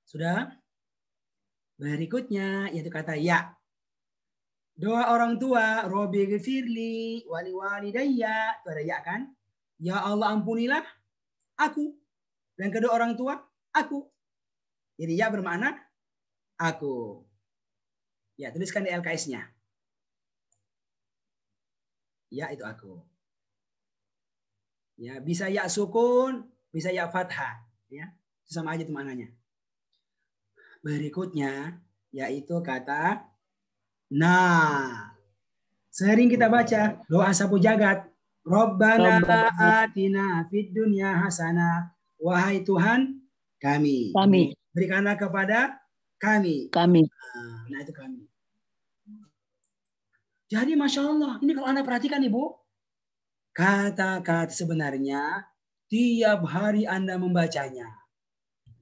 Sudah? Berikutnya yaitu kata ya. Doa orang tua, Robbi ghfirli wali walidayya. Itu ada ya kan? Ya Allah ampunilah aku. Dan kedua orang tua, aku. Jadi ya bermakna aku. Ya, tuliskan di LKS-nya. Ya, itu aku. Ya, bisa ya sukun, bisa ya fathah, ya. Sama aja itu maknanya. Berikutnya yaitu kata nah. Sering kita baca doa sapu jagat. Rabbana atina fid dunya hasanah. Wahai Tuhan kami. Berikanlah kepada kami. Nah, itu kami. Jadi Masya Allah, ini kalau Anda perhatikan Ibu, kata-kata sebenarnya tiap hari Anda membacanya.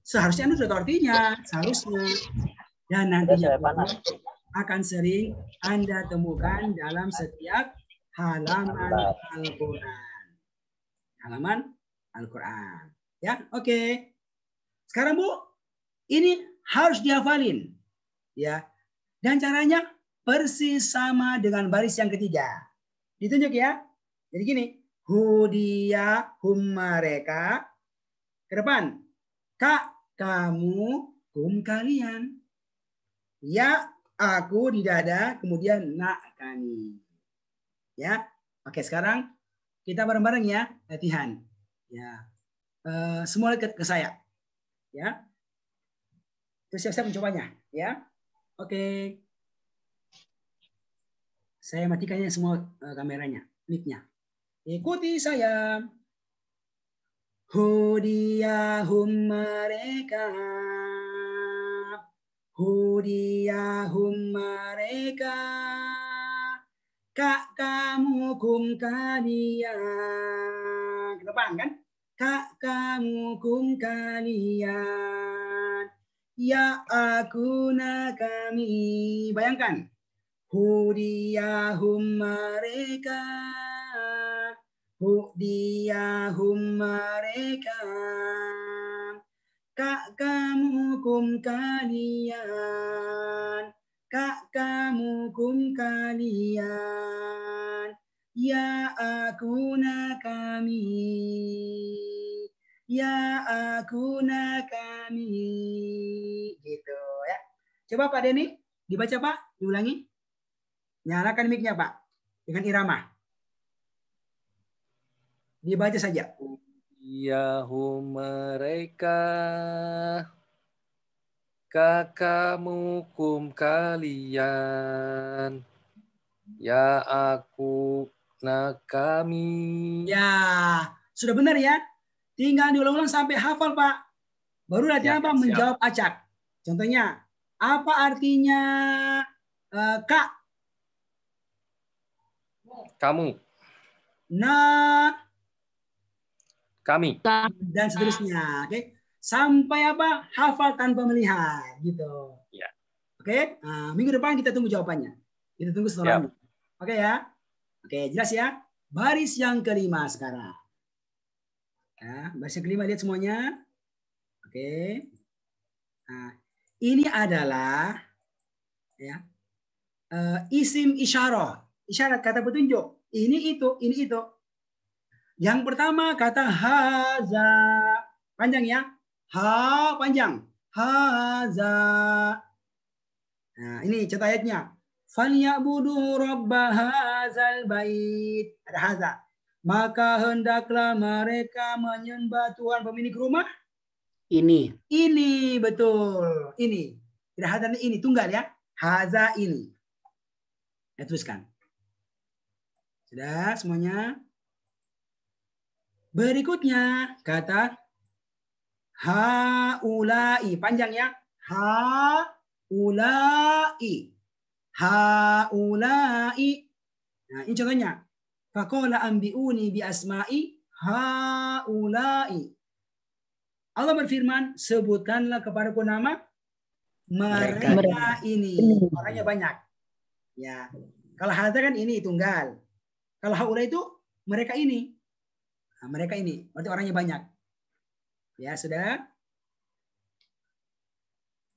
Seharusnya Anda sudah tahu artinya, seharusnya. Dan nantinya akan sering Anda temukan dalam setiap halaman Al-Quran. Halaman Al-Quran. Ya, oke. Sekarang Bu, ini harus dihafalin. Ya. Dan caranya persis sama dengan baris yang ketiga. Ditunjuk ya. Jadi gini, Hudia hum mereka. Ke depan. Ka kamu kum kalian. Ya aku di dada, kemudian nak kami. Ya. Oke, sekarang kita bareng-bareng ya latihan. Ya. Semua lihat ke saya. Ya. Terus siap-siap mencobanya, ya. Oke. Saya matikannya semua kameranya, mic-nya. Ikuti saya. Hudiyahum mereka. Hudiyahum mereka. Kak kamu kum kalian. Ke depan kan? Kak kamu kum kalian. Ya aku na kami. Bayangkan. Hudiyahum mereka. Hudiyahum mereka. Kak kamu kum kalian. Kak kamu kum kalian. Ya aku na kami. Ya aku na kami. Gitu ya. Coba Pak Denny, dibaca Pak, diulangi. Nyalakan mic-nya Pak, dengan irama. Dibaca saja. Yahum mereka, kakamu kum kalian, ya aku na kami. Ya, sudah benar ya. Tinggal diulang-ulang sampai hafal Pak. Baru latihan apa? Menjawab acak. Contohnya, apa artinya kak? Kamu. Nah. Kami. Dan seterusnya. Oke. Sampai apa? Hafal tanpa melihat. Gitu. Ya. Oke. Nah, minggu depan kita tunggu jawabannya. Kita tunggu setelahnya. Oke ya. Oke, jelas ya. Baris yang kelima sekarang. Ya, baris yang kelima, lihat semuanya. Oke. Nah, ini adalah ya, isim isyarah. Isyarat kata petunjuk. Ini itu, ini itu. Yang pertama kata haza. Panjang ya. Ha panjang. Haza. Nah, ini contoh ayatnya. Falyabudu rabba hazal bait. Ada haza. Maka hendaklah mereka menyembah Tuhan pemilik rumah. Ini. Ini betul. Ini. Tidak haza ini tunggal ya. Haza ini. Ya, tuliskan. Sudah semuanya. Berikutnya kata haulai. Panjang ya. Haulai. Haulai. Nah, ini contohnya. Faqala anbi'uni bi asma'i haulai. Allah berfirman, sebutkanlah kepadaku nama mereka ini. Orangnya banyak. Ya. Kalau hadza kan ini tunggal. Kalau haulai itu mereka ini. Nah, mereka ini. Berarti orangnya banyak. Ya, sudah.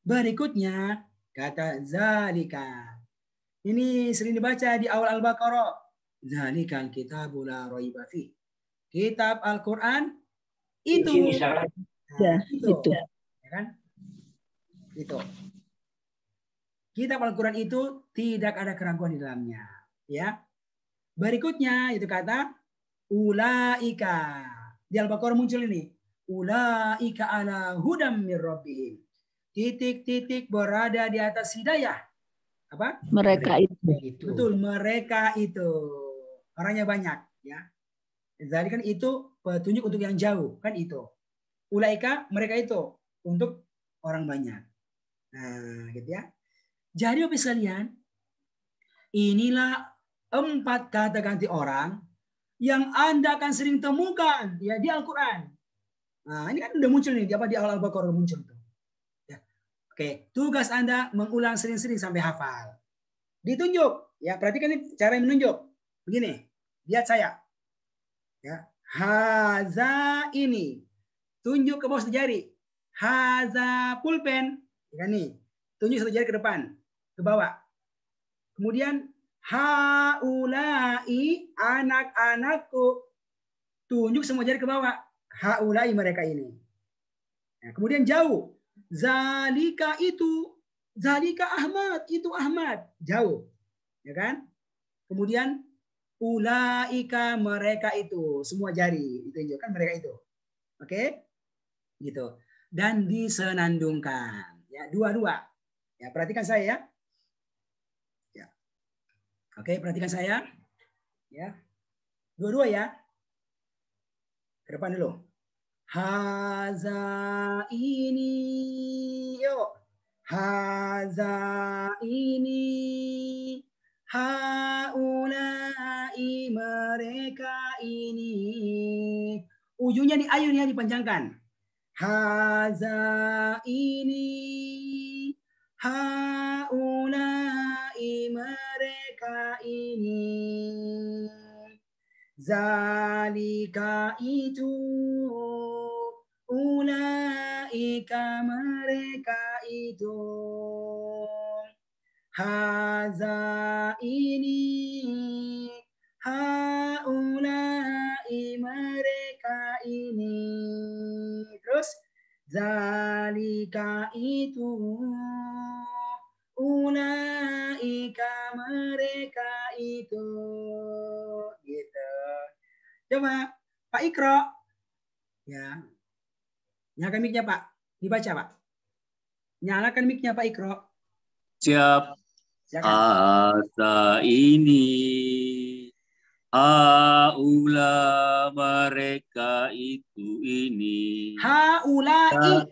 Berikutnya kata zalika. Ini sering dibaca di awal Al-Baqarah. Zalikal kitabul la raiba fi. Kitab Al-Qur'an itu. Nah, itu. Ya kan? Itu. Kitab Al-Qur'an itu tidak ada keraguan di dalamnya, ya. Berikutnya itu kata ulaika. Di Al-Baqarah muncul ini. Ulaika ala hudam mir rabbihim. Titik-titik berada di atas hidayah. Apa? Mereka itu. Betul, mereka itu. Orangnya banyak, ya. Jadi kan itu petunjuk untuk yang jauh, kan itu. Ulaika mereka itu untuk orang banyak. Nah, gitu ya. Jadi Bapak sekalian, inilah 4 kata ganti orang yang Anda akan sering temukan ya di Al-Qur'an. Nah, ini kan udah muncul nih, di awal Al-Baqarah muncul tuh. Ya. Oke, tugas Anda mengulang sering-sering sampai hafal. Ditunjuk, ya, perhatikan ini cara menunjuk. Begini, lihat saya. Ya, haza ini. Tunjuk ke bawah satu jari. Haza pulpen. Ya, nih. Tunjuk satu jari ke depan, ke bawah. Kemudian haulai anak-anakku. tunjuk semua jari ke bawah. Haulai mereka ini. Nah, kemudian jauh. Zalika itu. Zalika Ahmad. Itu Ahmad. Jauh. Ya kan? Kemudian ulaika mereka itu. Semua jari. Ditunjukkan mereka itu. Oke? Gitu. Dan disenandungkan. Ya, dua-dua. Ya, perhatikan saya ya. Ya. Oke, perhatikan saya. Ya. Dua-dua ya. Ke depan dulu. Haza ini. Yuk. Haza ini. Haulai mereka ini. Ujungnya di ayun ya, dipanjangkan. Haza ini. Haulai mereka ini. Zalika itu. Ulaika mereka itu. Haza ini. Haulai mereka ini. Terus. Zalika itu. Ulaika mereka itu. Gitu. Coba Pak Ikro. Ya. Nyalakan mic-nya Pak. Dibaca Pak. Nyalakan mic-nya Pak Ikro. Siap. Asa ini. Haula mereka itu ini. Haulai.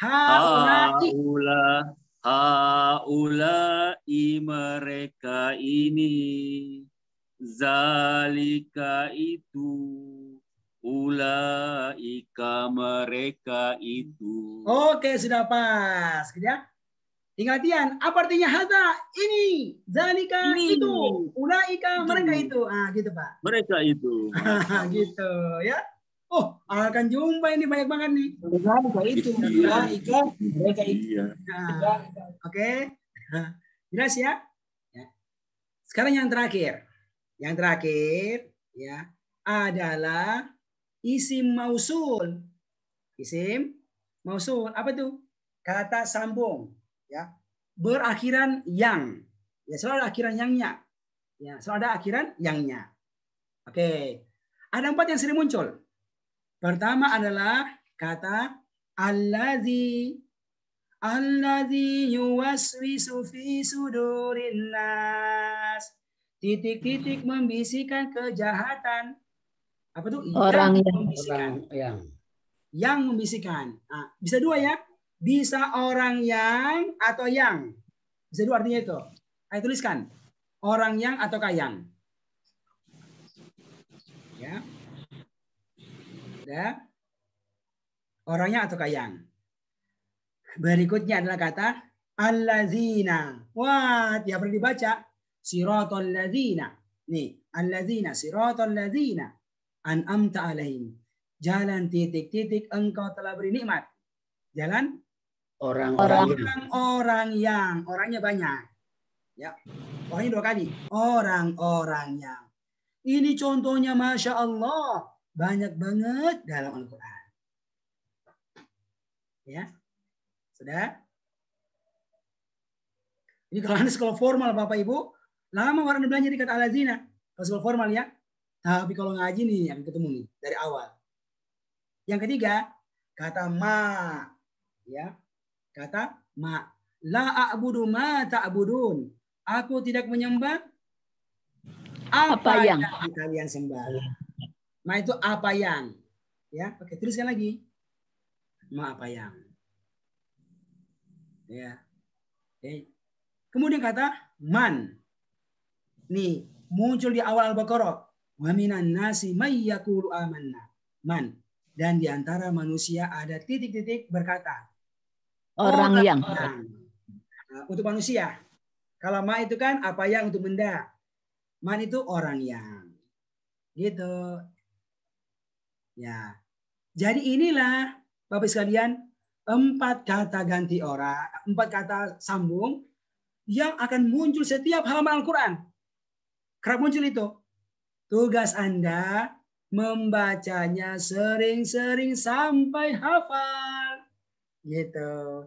Haulai. Haulai mereka ini. Zalika itu. Ulaika mereka itu. Oke, sudah pas. Gitu ya. Tinggal latihan. Apa artinya hadza? Ini. Zalika itu. Ulaika mereka itu. Ah, gitu Pak. Mereka itu. Gitu ya. Oh, akan jumpa ini banyak banget nih. Mereka itu. Ulaika mereka itu. Nah, oke. Jelas ya? Ya. Sekarang yang terakhir. Yang terakhir ya adalah isim mausul. Isim mausul apa tuh? Kata sambung ya. Berakhiran yang. Ya, selalu ada akhiran yangnya. Ya, selalu ada akhiran yangnya. Oke. Ada 4 yang sering muncul. Pertama adalah kata allazi. Allazi yuwaswisu fi sudurin nas. Titik-titik membisikkan kejahatan. Apa tuh? Orang yang yang membisikkan. yang membisikkan. Nah, bisa dua ya. Bisa orang yang atau yang. Bisa dua artinya itu. Ayo tuliskan. Orang yang ataukah yang. Ya. Ya. Orangnya ataukah yang. Berikutnya adalah kata allazina. Wah, tiap perlu dibaca. Siratal ladzina. Nih, allazina siratal ladzina an'amta alaihim. Jalan titik-titik engkau telah beri nikmat. Jalan orang-orang yang. Orangnya banyak. Ya. Orangnya 2 kali. Orang-orang yang. Ini contohnya Masya Allah. Banyak banget dalam Al-Quran. Ya. Sudah? Ini kalau Anda sekolah formal Bapak Ibu, lama orang belajar di kata alazina. Kalau sekolah formal ya. Tapi kalau ngaji nih yang ketemu nih dari awal. Yang ketiga, kata ma. Ya. Kata ma. La a'budu ma ta'budun. Aku tidak menyembah apa yang kalian sembah. Ma itu apa yang. Ya, oke, tuliskan lagi. Ma apa yang. Ya. Oke. Kemudian kata man. Nih, muncul di awal Al-Baqarah. Wa minan nasi may yaqulu amanna. Man. Dan di antara manusia ada titik-titik berkata. Orang yang. Untuk manusia. Kalau ma itu kan apa yang untuk benda. Man itu orang yang. Gitu. Ya. Jadi inilah Bapak sekalian 4 kata ganti orang, 4 kata sambung yang akan muncul setiap halaman Al-Quran. Kerap muncul itu. Tugas Anda membacanya sering-sering sampai hafal. Gitu.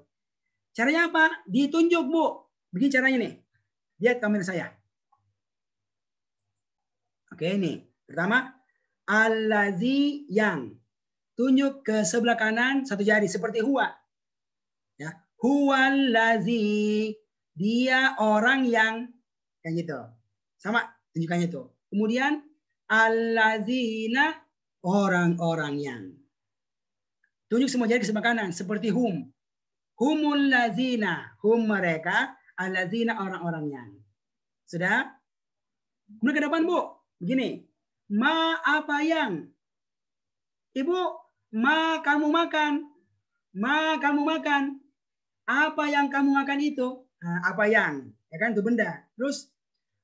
Caranya apa? Ditunjuk, Bu. Begini caranya nih. Lihat kamera saya. Oke, ini. Pertama, allazi yang. Tunjuk ke sebelah kanan satu jari seperti huwa. Ya, huwallazi. Dia orang yang kayak gitu. Sama tunjukannya itu. Kemudian allazina, orang-orang yang. Tunjuk semua jari ke sebelah kanan seperti hum. Humul lazina, hum mereka, allazina orang-orang yang. Sudah? Kemudian ke depan, Bu. Begini. Ma apa yang? Ibu, ma kamu makan. Ma kamu makan. Apa yang kamu makan itu? Nah, apa yang? Ya kan itu benda. Terus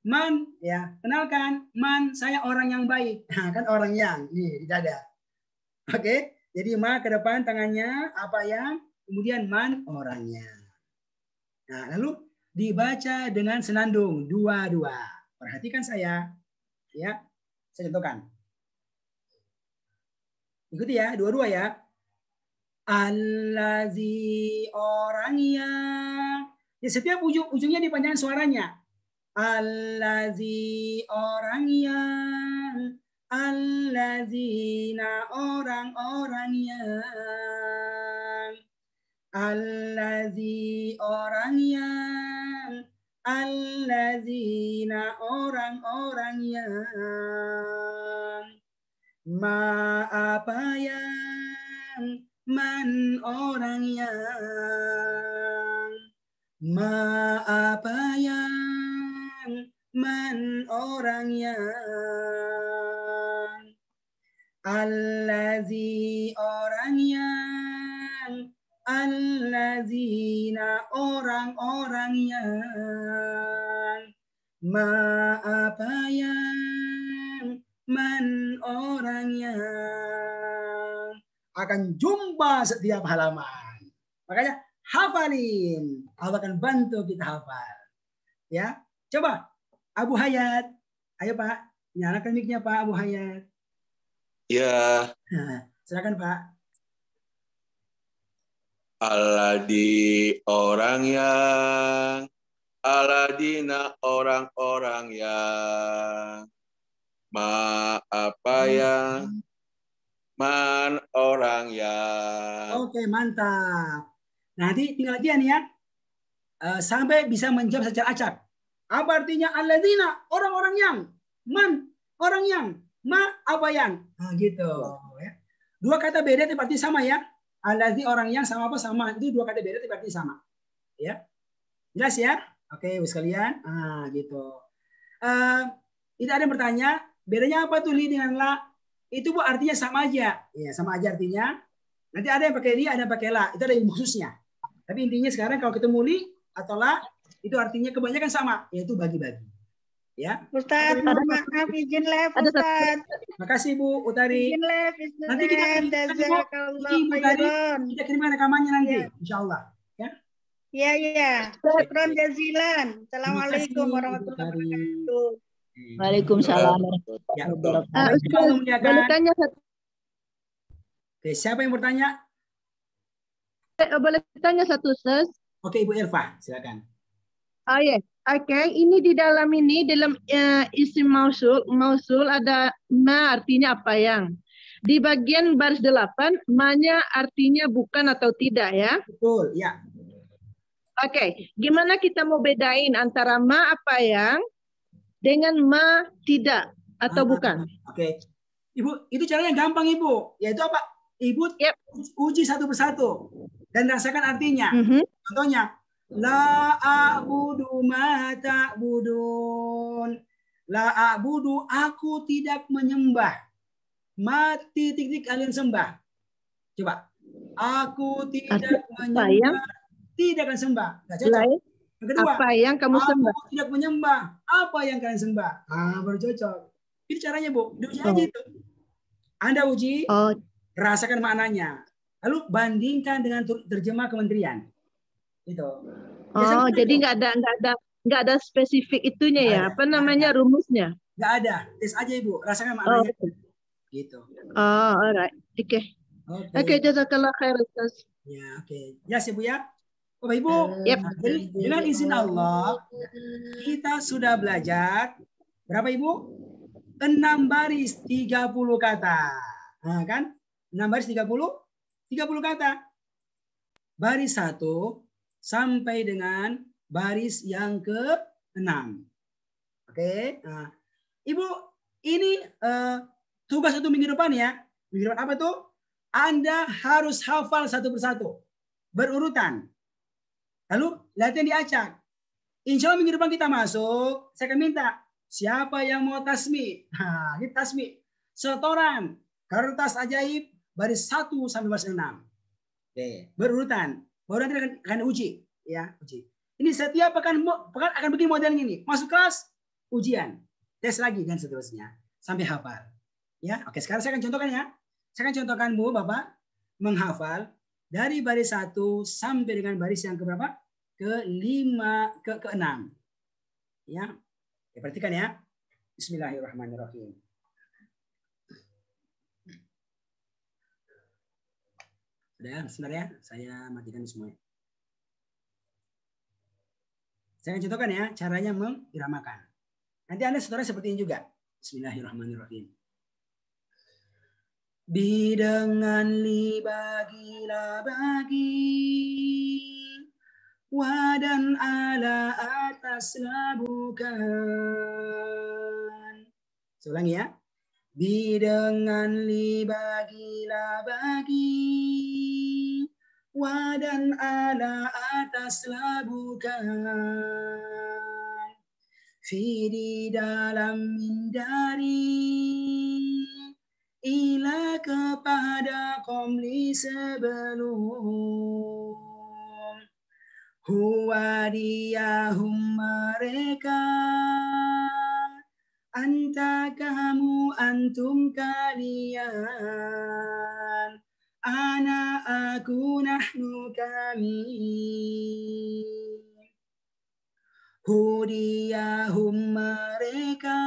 man, ya, kenalkan, man, saya orang yang baik. Nah, kan orang yang, nih, di dada. Oke, jadi ma ke depan tangannya, apa yang, kemudian man, orangnya. Nah, lalu dibaca dengan senandung, dua-dua. Perhatikan saya, ya, saya contohkan. Ikuti ya, dua-dua ya. Allazi, orang yang. Ya, setiap ujungnya dipanjangkan suaranya. Allazi, orang yang. Allazina, orang-orang yang. Allazi, orang yang. Allazina, orang-orang yang. Ma apa yang. Man, orang yang. Ma apa yang. Man, orang yang. Allazi, orang yang. Allazina, orang-orang yang. Ma apa yang. Man, orang yang. Akan jumpa setiap halaman. Makanya hafalin. Allah akan bantu kita hafal. Ya, coba Abu Hayat. Ayo Pak, nyalakan mic-nya Pak Abu Hayat. Ya. Nah, silakan Pak. Aladi orang yang, aladina orang-orang yang, ma apa yang, man orang yang. Oke, mantap. Nanti tinggal latihan ya. Sampai bisa menjawab secara acak. Apa artinya alladzina? Orang-orang yang. Man? Orang yang. Ma? Apa yang? Nah, gitu. Ya. Dua kata beda tapi arti sama ya. Alladzi orang yang sama apa? Sama. Itu dua kata beda tapi arti sama. Ya. Jelas ya? Oke, sekalian. Ah, gitu. Tidak ada yang bertanya. Bedanya apa tuh li dengan la? Itu Bu artinya sama aja. Ya, sama aja artinya. Nanti ada yang pakai li, ada yang pakai la. Itu ada yang khususnya. Tapi intinya sekarang kalau ketemu li atau la, itu artinya kebanyakan sama, yaitu bagi-bagi. Ya. Ustaz, maaf izin live Ustaz. Makasih Bu Utari. Izin live, nanti kita kirimkan rekamannya nanti, ya. Insya Allah. Ya. Iya, iya. Syukron jazilan. Assalamualaikum warahmatullahi wabarakatuh. Waalaikumsalam. Ya. Boleh tanya satu. Oke, siapa yang bertanya? Boleh tanya satu, Ustaz? Oke, Ibu Elva, silakan. Oh ya, oke. Ini di dalam isim mausul ada ma artinya apa yang. Di bagian baris 8, ma-nya artinya bukan atau tidak ya? Betul, ya. Oke, gimana kita mau bedain antara ma apa yang dengan ma tidak atau bukan? Oke. Ibu, itu caranya gampang Ibu. Yaitu apa? Ibu uji satu persatu dan rasakan artinya. Contohnya, la a'budu ma ta'budun. La a'budu, aku tidak menyembah. Mati titik kalian sembah. Coba. Aku tidak menyembah. Tidak akan sembah. Nggak cocok. Yang kedua, apa yang kamu sembah? Aku tidak menyembah. Apa yang kalian sembah? Baru cocok. Itu caranya Bu. Diuji aja itu. Anda uji, rasakan maknanya. Lalu bandingkan dengan terjemah kementerian. Itu. Oh, jadi nggak ada spesifik itunya ya? Apa namanya rumusnya? Nggak ada. Tes aja Ibu. Rasakan maknanya. Gitu. Oh, alright. Oke. Oke, jazakallah khair Ustaz. Ya, oke. Ya, Ibu ya. Bapak Ibu, jadi dengan izin Allah, kita sudah belajar berapa Ibu? 6 baris 30 kata. Nah, kan? 6 baris 30 kata. Baris 1 sampai dengan baris yang ke-6. Oke. Nah, Ibu, ini tugas untuk minggu depan ya. Minggu depan apa tuh? Anda harus hafal satu persatu. Berurutan. Lalu latihan diacak. Insya Allah minggu depan kita masuk. Saya akan minta siapa yang mau tasmi. Nah, ini tasmi. Setoran. Kertas ajaib baris 1 sampai baris 6. Oke. Berurutan. Baru nanti akan uji. Ya, uji. Ini setiap pekan akan begini modelnya ini. Masuk kelas, ujian. Tes lagi dan seterusnya. Sampai hafal. Ya, oke. Sekarang saya akan contohkan ya. Saya akan contohkan Bu, Bapak menghafal dari baris 1 sampai dengan baris yang keberapa? Ke-6. Ya. Perhatikan ya. Bismillahirrahmanirrahim. Sudah, sebentar ya. Saya matikan semuanya. Saya akan contohkan ya caranya mengiramakan. Nanti Anda saudara seperti ini juga. Bismillahirrahmanirrahim. Dengan li bagilah bagi, wadan ala atas labukan. Seulangi ya. Dengan li bagilah bagi, wadan ala atas labukan. Di dalam mindari, ila kepada komli sebelum. Huwa diyahum mereka, anta kamu antum kalian, ana aku nahnu kami. Hudiyahum mereka,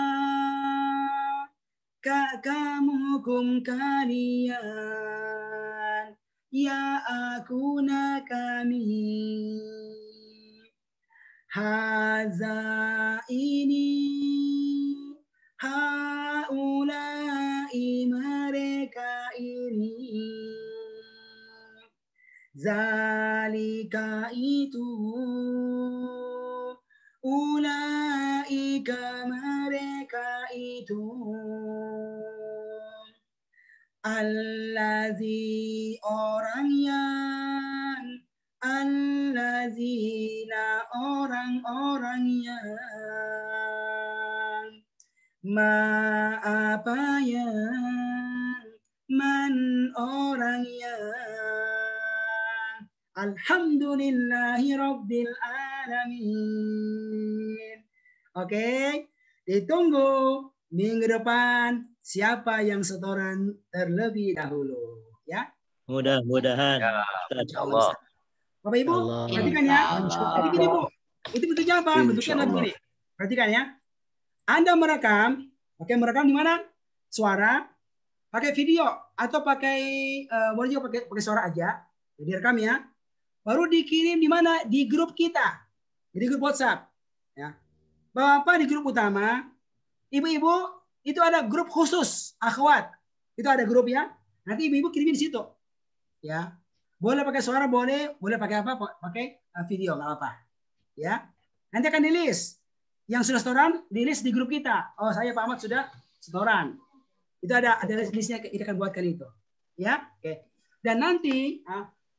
kamu kum kalian, ya aku na kami. Haza ini, haulai mereka ini, zalika itu, ulaika mereka itu, allazi orang yang, allazina orang-orang yang, ma apa yang, man orang yang, alhamdulillahi rabbil alamin. Oke, ditunggu minggu depan siapa yang setoran terlebih dahulu ya. Mudah-mudahan. Ya, Insyaallah. Bapak Ibu, perhatikan ya. Jadi gini Bu, itu bentuknya apa? Bentuknya adalah begini. Perhatikan ya. Anda merekam, oke, merekam di mana? Suara, pakai video atau pakai boleh juga pakai suara aja. Jadi rekam ya. Baru dikirim di mana? Di grup kita. Di grup WhatsApp. Ya. Bapak di grup utama, ibu-ibu itu ada grup khusus akhwat. Itu ada grup ya. Nanti ibu-ibu kirimin di situ. Ya. Boleh pakai suara, boleh pakai apa? Pakai video, nggak apa-apa. Ya. Nanti akan di list. Yang sudah setoran, di list di grup kita. Oh, saya Pak Ahmad sudah setoran. Itu ada listnya, kita akan buatkan itu. Ya. Oke. Dan nanti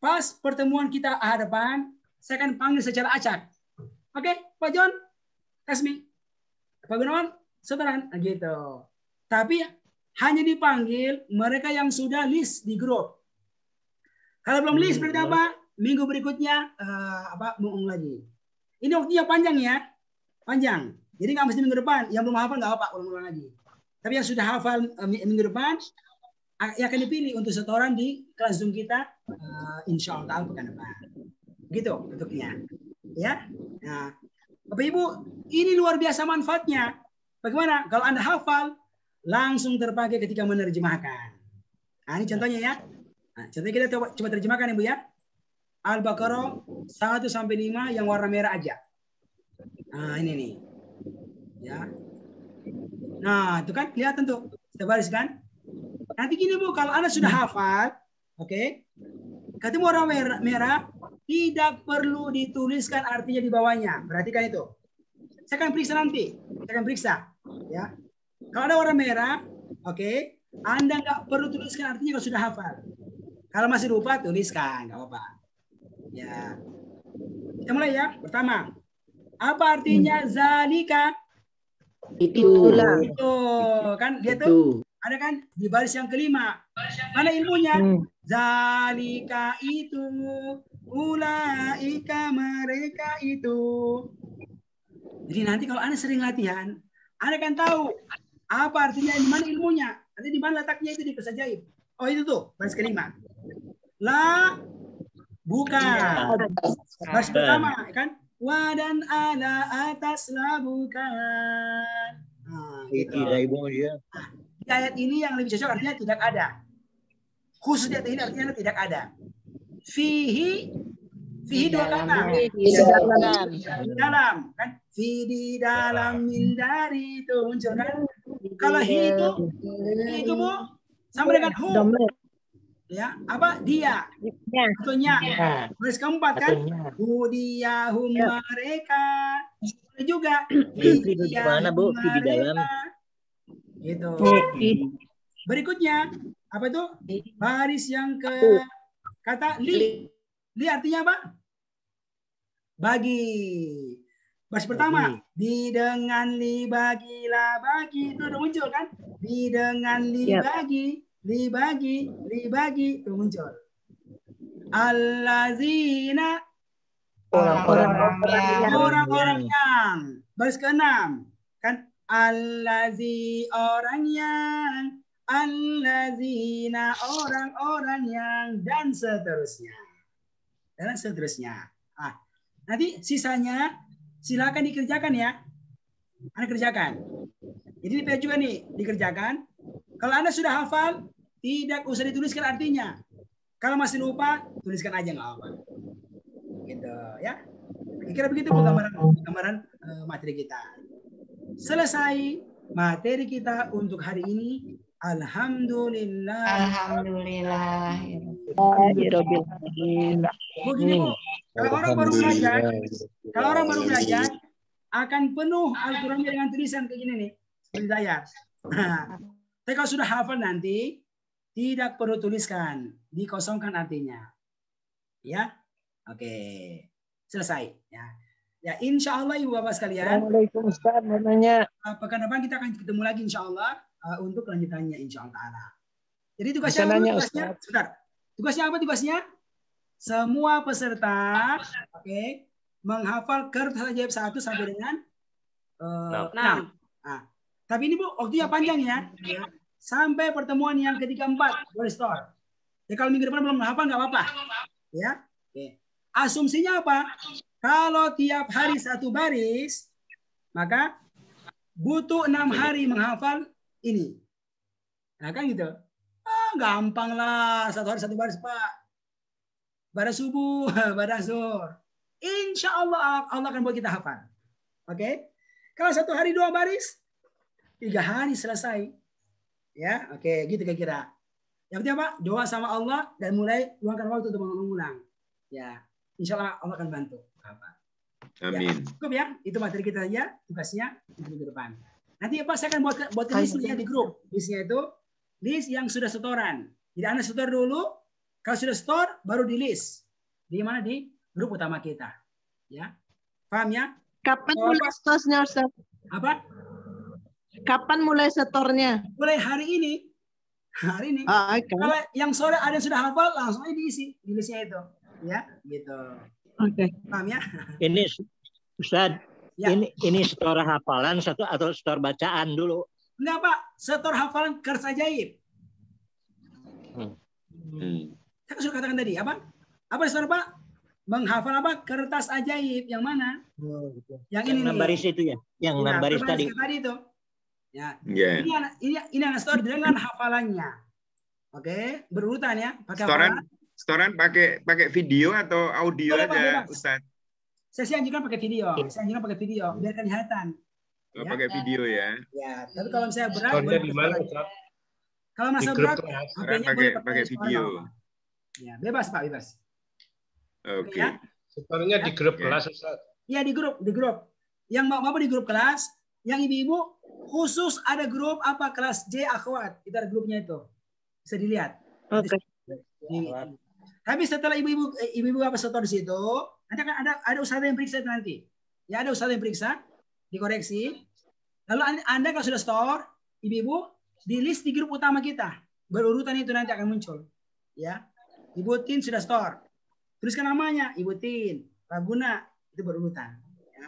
pas pertemuan kita hadapan, saya akan panggil secara acak. Oke, Pak John, Kasmi, Pak Gunawan, setoran, gitu. Tapi hanya dipanggil mereka yang sudah list di grup. Kalau belum list berarti apa? Minggu berikutnya mengulang lagi. Ini waktunya panjang ya, panjang. Jadi nggak mesti minggu depan. Yang belum hafal nggak apa, ulang lagi. Tapi yang sudah hafal minggu depan, yang akan dipilih untuk setoran di kelas Zoom kita, insya Allah pekan depan. Gitu bentuknya. Ya. Nah, Bapak Ibu, ini luar biasa manfaatnya. Bagaimana? Kalau Anda hafal, langsung terpakai ketika menerjemahkan. Nah, ini contohnya ya. Nah, contohnya kita coba terjemahkan Ibu ya. Al-Baqarah 1 sampai 5 yang warna merah aja. Nah, ini nih. Ya. Nah, itu kan kelihatan tuh. Sebaris kan? Nanti gini Bu, kalau Anda sudah hafal, oke, ketemu warna merah, tidak perlu dituliskan artinya di bawahnya. Perhatikan itu. Saya akan periksa nanti. Saya akan periksa. Ya. Kalau ada warna merah, oke, Anda nggak perlu tuliskan artinya kalau sudah hafal. Kalau masih lupa, tuliskan. Nggak apa-apa. Ya. Kita mulai ya. Pertama. Apa artinya zalika? Itulah. Itu. Kan lihat tuh. Ada kan di baris yang kelima. Mana ilmunya? Zalika itu. Ulaika mereka itu. Jadi nanti kalau Anda sering latihan, Anda akan tahu apa artinya, di mana ilmunya. Nanti di mana letaknya itu di kesajaib. Oh itu tuh baris kelima. La bukan. Baris pertama kan. Wadan ala atas la bukan. Nah, gitu. Di ayat ini yang lebih cocok artinya tidak ada. Khusus di ayat ini artinya tidak ada. Fihi dua kata. Di dalam kan. Fi di dalam min dari itu muncul kan. Kalau hi itu Bu sama dengan hu. Ya, apa dia? Atau nya. Baris keempat kan? Hudiyahum mereka. Boleh juga. Di mana Bu? Di dalam. Gitu. Berikutnya apa itu? Baris yang ke kata li. Li artinya apa? Bagi. Baris pertama, di dengan li bagilah bagi, itu udah muncul kan? Di dengan li bagi, itu muncul. Allazina orang-orang yang. Baris ke-6 kan? Allazi orang yang, allazina orang-orang yang, dan seterusnya. Dan seterusnya. Ah, nanti sisanya silakan dikerjakan ya. Anda kerjakan. Jadi ini juga nih dikerjakan. Kalau Anda sudah hafal, tidak usah dituliskan artinya. Kalau masih lupa, tuliskan aja nggak apa-apa. Gitu ya. Kira-kira begitu gambaran materi kita. Selesai materi kita untuk hari ini. Alhamdulillah. Alhamdulillah. Begini Bu, kalau orang baru belajar, akan penuh Al-Quran dengan tulisan kayak gini nih, seperti saya. Tapi kalau sudah hafal nanti, tidak perlu tuliskan, dikosongkan artinya. Ya, oke, selesai. Ya, insya Allah Ibu Bapak sekalian. Assalamualaikum Ustaz, mau nanya. Pekan depan kita akan ketemu lagi insya Allah untuk lanjutannya insya Allah. Jadi tugasnya apa tugasnya? Semua peserta, menghafal kertas ajaib 1 sampai dengan 6. Nah, tapi ini Bu, waktunya panjang ya. Sampai pertemuan yang ke-3-4 boleh store. Ya kalau minggu depan belum menghafal nggak apa-apa. Ya. Asumsinya apa? Kalau tiap hari 1 baris, maka butuh 6 hari menghafal ini. Nah kan gitu. Gampang lah, 1 hari 1 baris Pak. Pada subuh, pada zuhur. Insya Allah Allah akan buat kita hafal. Oke? Kalau 1 hari 2 baris, 3 hari selesai. Ya, oke, gitu kira-kira. Yang penting apa? Doa sama Allah dan mulai luangkan waktu untuk mengulang. Ya, insya Allah Allah akan bantu. Amin. Ya, cukup ya, itu materi kita saja, tugasnya minggu depan. Nanti apa? Saya akan buat listnya di grup. Listnya itu list yang sudah setoran. Jadi Anda setor dulu. Kalau sudah store, baru di list. Di mana? Di grup utama kita. Ya, paham ya? Kapan mulai setornya, Ustaz? Apa? Kapan mulai setornya? Mulai hari ini. Hari ini. Kalau yang sore ada yang sudah hafal, langsung aja diisi di listnya itu. Ya, gitu. Oke. Paham ya? Ini Ustaz, ya. Ini setor hafalan atau setor bacaan dulu? Enggak Pak, setor hafalan kertas ajaib. Saya sudah katakan tadi apa? Apa setor Pak? Menghafal apa? Kertas ajaib yang mana? Yang ini 6 baris itu ya, yang 6 baris tadi. Tadi itu. Ya. Ya. Ini anak store dengan hafalannya. Oke, berurutan ya. Pakai hafalan. Setoran pakai video atau audio Boleh, Pak, aja, bebas. Ustaz? Saya anjurkan pakai video. Biar kelihatan. Oh, pakai video ya. Ya, tapi kalau misalnya berat, Store-nya boleh di mana, pakai Ustaz? kalau Di masa grup berat, kelas. HP-nya Pakai boleh pakai suara video. nggak apa-apa. Ya, bebas Pak, bebas. Oke. Ya. Store-nya di grup Oke. kelas, Ustaz. Iya di grup. Yang mau di grup kelas, yang ibu-ibu khusus ada grup apa kelas J akhwat. Itu ada grupnya itu. Bisa dilihat. Oke. Tapi setelah ibu-ibu apa setor di situ, nanti akan ada ustadz yang periksa nanti. Ya, ada ustadz yang periksa, dikoreksi. Lalu Anda kalau sudah store, ibu-ibu di list di grup utama kita. Berurutan itu nanti akan muncul. Ya. Ibu Tin sudah store. Tuliskan namanya, Ibu Tin, Pak Guna, itu berurutan. Ya.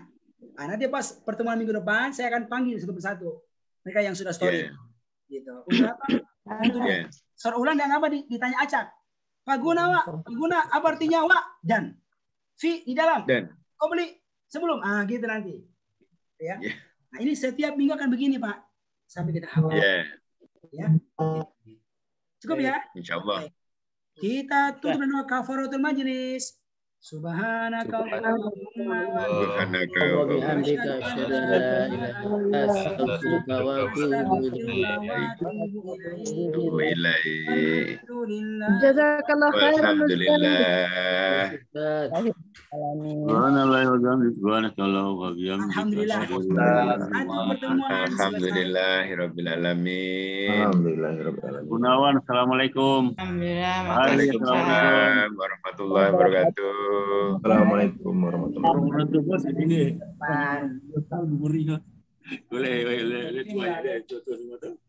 Nah, nanti pas pertemuan minggu depan, saya akan panggil satu persatu. Mereka yang sudah story. Gitu. Untuk apa? Untuk store ulang dan apa ditanya acak. Pak Guna, Pak Guna, apa artinya Wak? Dan. V di dalam. Dan. Kau beli sebelum. Gitu nanti. Ya. Nah, ini setiap minggu akan begini, Pak. Sampai kita hafal. Ya. Cukup ya? Insyaallah. Kita tutup dengan kafaratul majlis. Subhanaka Subhanaka wa bihamdika asyhadu an la ilaha illa anta astaghfiruka wa atubu ilaik. Jazakallah khairan. Alhamdulillah. Alhamdulillahirabbil alamin. Gunawan, assalamualaikum. Waalaikumsalam warahmatullahi wabarakatuh. Assalamualaikum warahmatullahi wabarakatuh.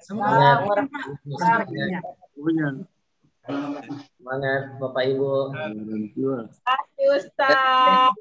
Semangat Bapak Ibu. Ustaz.